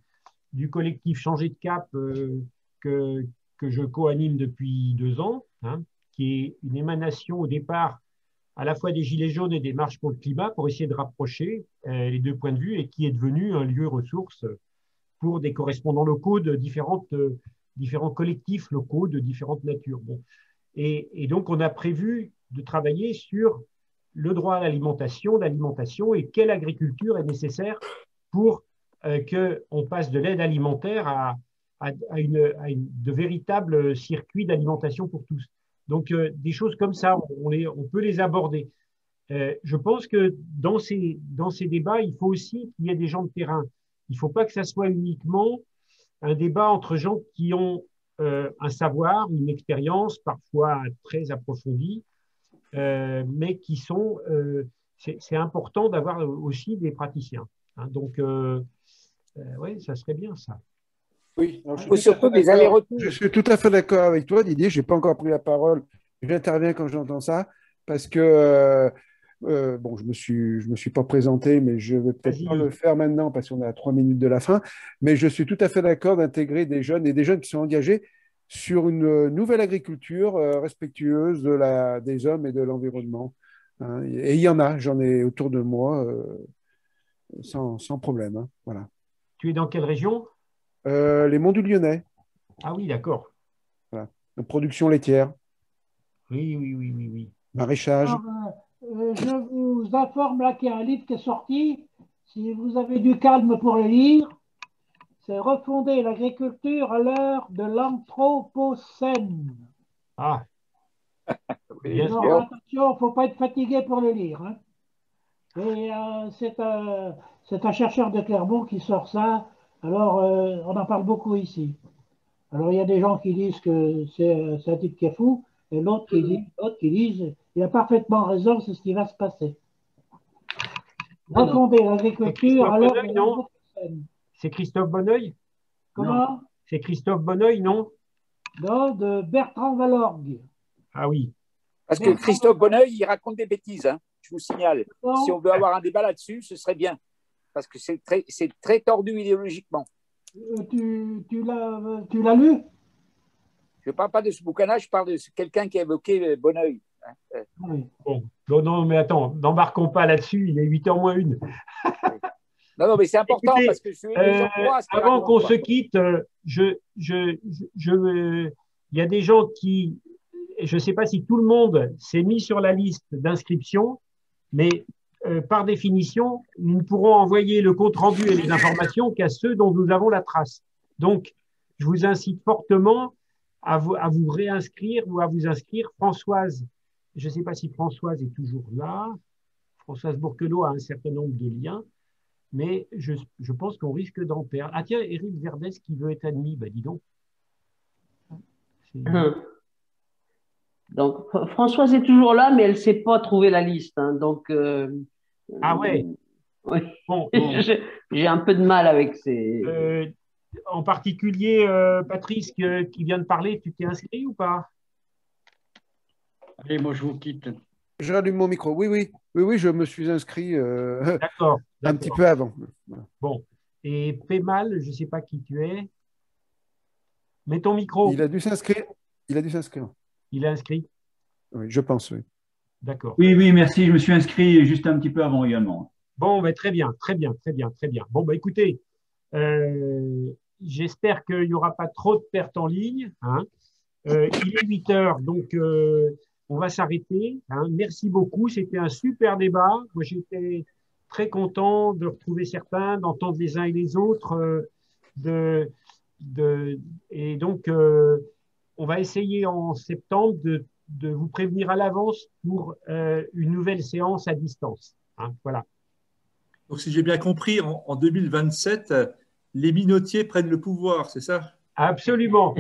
du collectif Changer de Cap que je co-anime depuis 2 ans, hein, qui est une émanation au départ à la fois des Gilets jaunes et des marches pour le climat pour essayer de rapprocher les deux points de vue et qui est devenu un lieu ressource pour des correspondants locaux de différents collectifs locaux de différentes natures. Bon. Et donc, on a prévu de travailler sur le droit à l'alimentation et quelle agriculture est nécessaire pour qu'on passe de l'aide alimentaire à de véritables circuits d'alimentation pour tous. Donc, des choses comme ça, on peut les aborder. Je pense que dans ces débats, il faut aussi qu'il y ait des gens de terrain. Il ne faut pas que ça soit uniquement un débat entre gens qui ont un savoir, une expérience parfois très approfondie, mais qui sont… c'est important d'avoir aussi des praticiens. Hein, donc, oui, ça serait bien ça. Oui, Alors, ou surtout des allers-retours. Je suis tout à fait d'accord avec toi, Didier. Je n'ai pas encore pris la parole. J'interviens quand j'entends ça parce que, bon, je me suis pas présenté, mais je vais peut-être pas le faire maintenant parce qu'on est à 3 minutes de la fin. Mais je suis tout à fait d'accord d'intégrer des jeunes et des jeunes qui sont engagés sur une nouvelle agriculture respectueuse des hommes et de l'environnement. Hein. Et il y en a, j'en ai autour de moi sans problème. Hein. Voilà. Tu es dans quelle région? Les Monts du Lyonnais. Ah oui, d'accord. Voilà. La production laitière. Oui. Maraîchage. Alors, je vous informe là qu'il y a un livre qui est sorti. Si vous avez du calme pour le lire, c'est Refonder l'agriculture à l'heure de l'Anthropocène. Ah. Alors, attention, il ne faut pas être fatigué pour le lire. Hein. Et c'est un chercheur de Clermont qui sort ça. Alors, on en parle beaucoup ici. Alors, il y a des gens qui disent que c'est un type qui est fou, et d'autres qui disent il a parfaitement raison, c'est ce qui va se passer. Refonder l'agriculture à l'heure de l'Anthropocène. C'est Christophe Bonneuil? Comment? C'est Christophe Bonneuil, non? Non, de Bertrand Valorgue. Ah oui. Parce que Christophe Bonneuil, il raconte des bêtises, hein, je vous signale. Non. Si on veut avoir un débat là-dessus, ce serait bien. Parce que c'est très tordu idéologiquement. Tu l'as lu? Je ne parle pas de ce bouquin-là, je parle de quelqu'un qui a évoqué Bonneuil. Hein. Oui. Bon, non, mais attends, n'embarquons pas là-dessus, il est 8h moins 1. Non, mais c'est important. Écoutez, parce que les gens croient à ce qu'ils avant racontent, qu'on quoi. se quitte, il y a des gens qui, je ne sais pas si tout le monde s'est mis sur la liste d'inscription, mais par définition, nous ne pourrons envoyer le compte-rendu et les informations qu'à ceux dont nous avons la trace. Donc, je vous incite fortement à vous réinscrire ou à vous inscrire. Françoise, je ne sais pas si Françoise est toujours là. Françoise Bourquelot a un certain nombre de liens, mais je pense qu'on risque d'en perdre. Ah tiens, Éric Verdès qui veut être admis, ben dis donc. Donc, Françoise est toujours là, mais elle ne sait pas trouver la liste. Hein, donc, ah ouais. Oui. Bon. J'ai un peu de mal avec ces. En particulier, Patrice, qui vient de parler, tu t'es inscrit ou pas? Allez, moi je vous quitte. Je rallume mon micro. Oui, je me suis inscrit d'accord. Un petit peu avant. Voilà. Bon. Et Pémal, je ne sais pas qui tu es. Mets ton micro. Il a dû s'inscrire. Il est inscrit. Oui, je pense, oui. D'accord. Oui, merci. Je me suis inscrit juste un petit peu avant également. Bon, ben, très bien. Bon, ben, écoutez, j'espère qu'il n'y aura pas trop de pertes en ligne. Hein. Il est 8h, donc on va s'arrêter. Hein. Merci beaucoup. C'était un super débat. Moi, j'étais très content de retrouver certains, d'entendre les uns et les autres. Et donc, on va essayer en septembre de vous prévenir à l'avance pour une nouvelle séance à distance. Hein. Voilà. Donc, si j'ai bien compris, en 2027, les minotiers prennent le pouvoir, c'est ça? Absolument.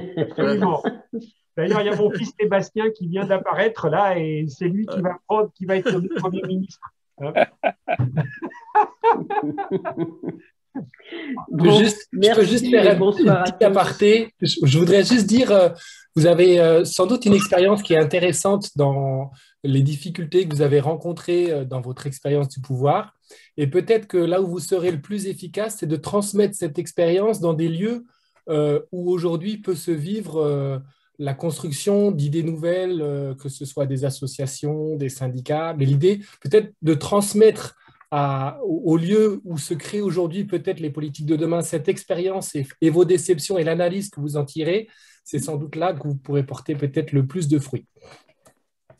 D'ailleurs, il y a mon fils Sébastien qui vient d'apparaître là et c'est lui qui va être le Premier ministre. Hein. Je peux juste faire un petit aparté. Je voudrais juste dire, vous avez sans doute une expérience qui est intéressante dans les difficultés que vous avez rencontrées dans votre expérience du pouvoir. Et peut-être que là où vous serez le plus efficace, c'est de transmettre cette expérience dans des lieux où aujourd'hui peut se vivre la construction d'idées nouvelles, que ce soit des associations, des syndicats. Mais l'idée, peut-être de transmettre au lieu où se créent aujourd'hui peut-être les politiques de demain, cette expérience et vos déceptions et l'analyse que vous en tirez, c'est sans doute là que vous pourrez porter peut-être le plus de fruits.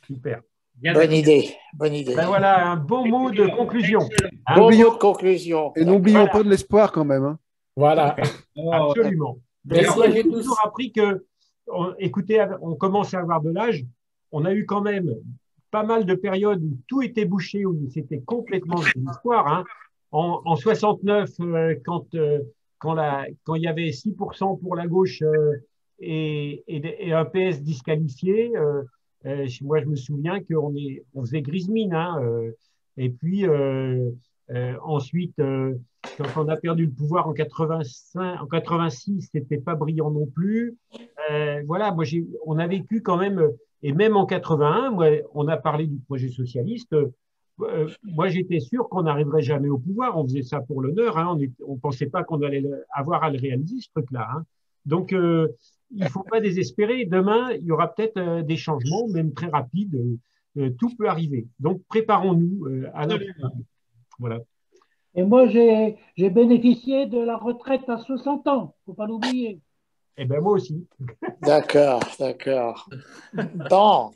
Super. Bonne idée. Ben voilà, un beau mot de conclusion. Bon mot de conclusion. Et n'oublions pas de l'espoir quand même. Hein. Voilà. Absolument. Merci à j'ai tous. toujours appris que, écoutez, on commence à avoir de l'âge. On a eu quand même pas mal de périodes où tout était bouché, où c'était complètement une histoire. Hein. En 69, quand il y avait 6% pour la gauche et un PS disqualifié, moi je me souviens qu'on faisait grise mine. Hein, et puis Ensuite, quand on a perdu le pouvoir en 86, c'était pas brillant non plus. Voilà, moi, on a vécu quand même, et même en 81, moi, on a parlé du projet socialiste. Moi, j'étais sûr qu'on n'arriverait jamais au pouvoir. On faisait ça pour l'honneur. Hein. On ne pensait pas qu'on allait avoir à le réaliser, ce truc-là. Hein. Donc, il ne faut pas désespérer. Demain, il y aura peut-être des changements, même très rapides. Tout peut arriver. Donc, préparons-nous à l'imprévu. Voilà. Et moi, j'ai bénéficié de la retraite à 60 ans. Il ne faut pas l'oublier. Eh bien, moi aussi. D'accord, d'accord. Bon.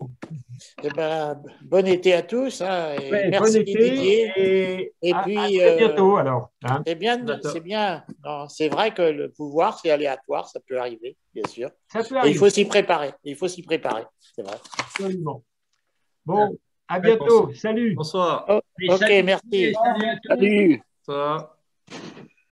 Eh ben, bon été à tous. Hein, et ouais, merci bon été Didier. Et puis, à très bientôt alors. Hein. C'est bien, c'est bien. C'est vrai que le pouvoir, c'est aléatoire, ça peut arriver, bien sûr. Ça peut arriver. Et il faut s'y préparer. Il faut s'y préparer, c'est vrai. Absolument. Bon, à bientôt. Salut. Bonsoir. Oh, ok, merci. Salut à tous. Salut. Bonsoir.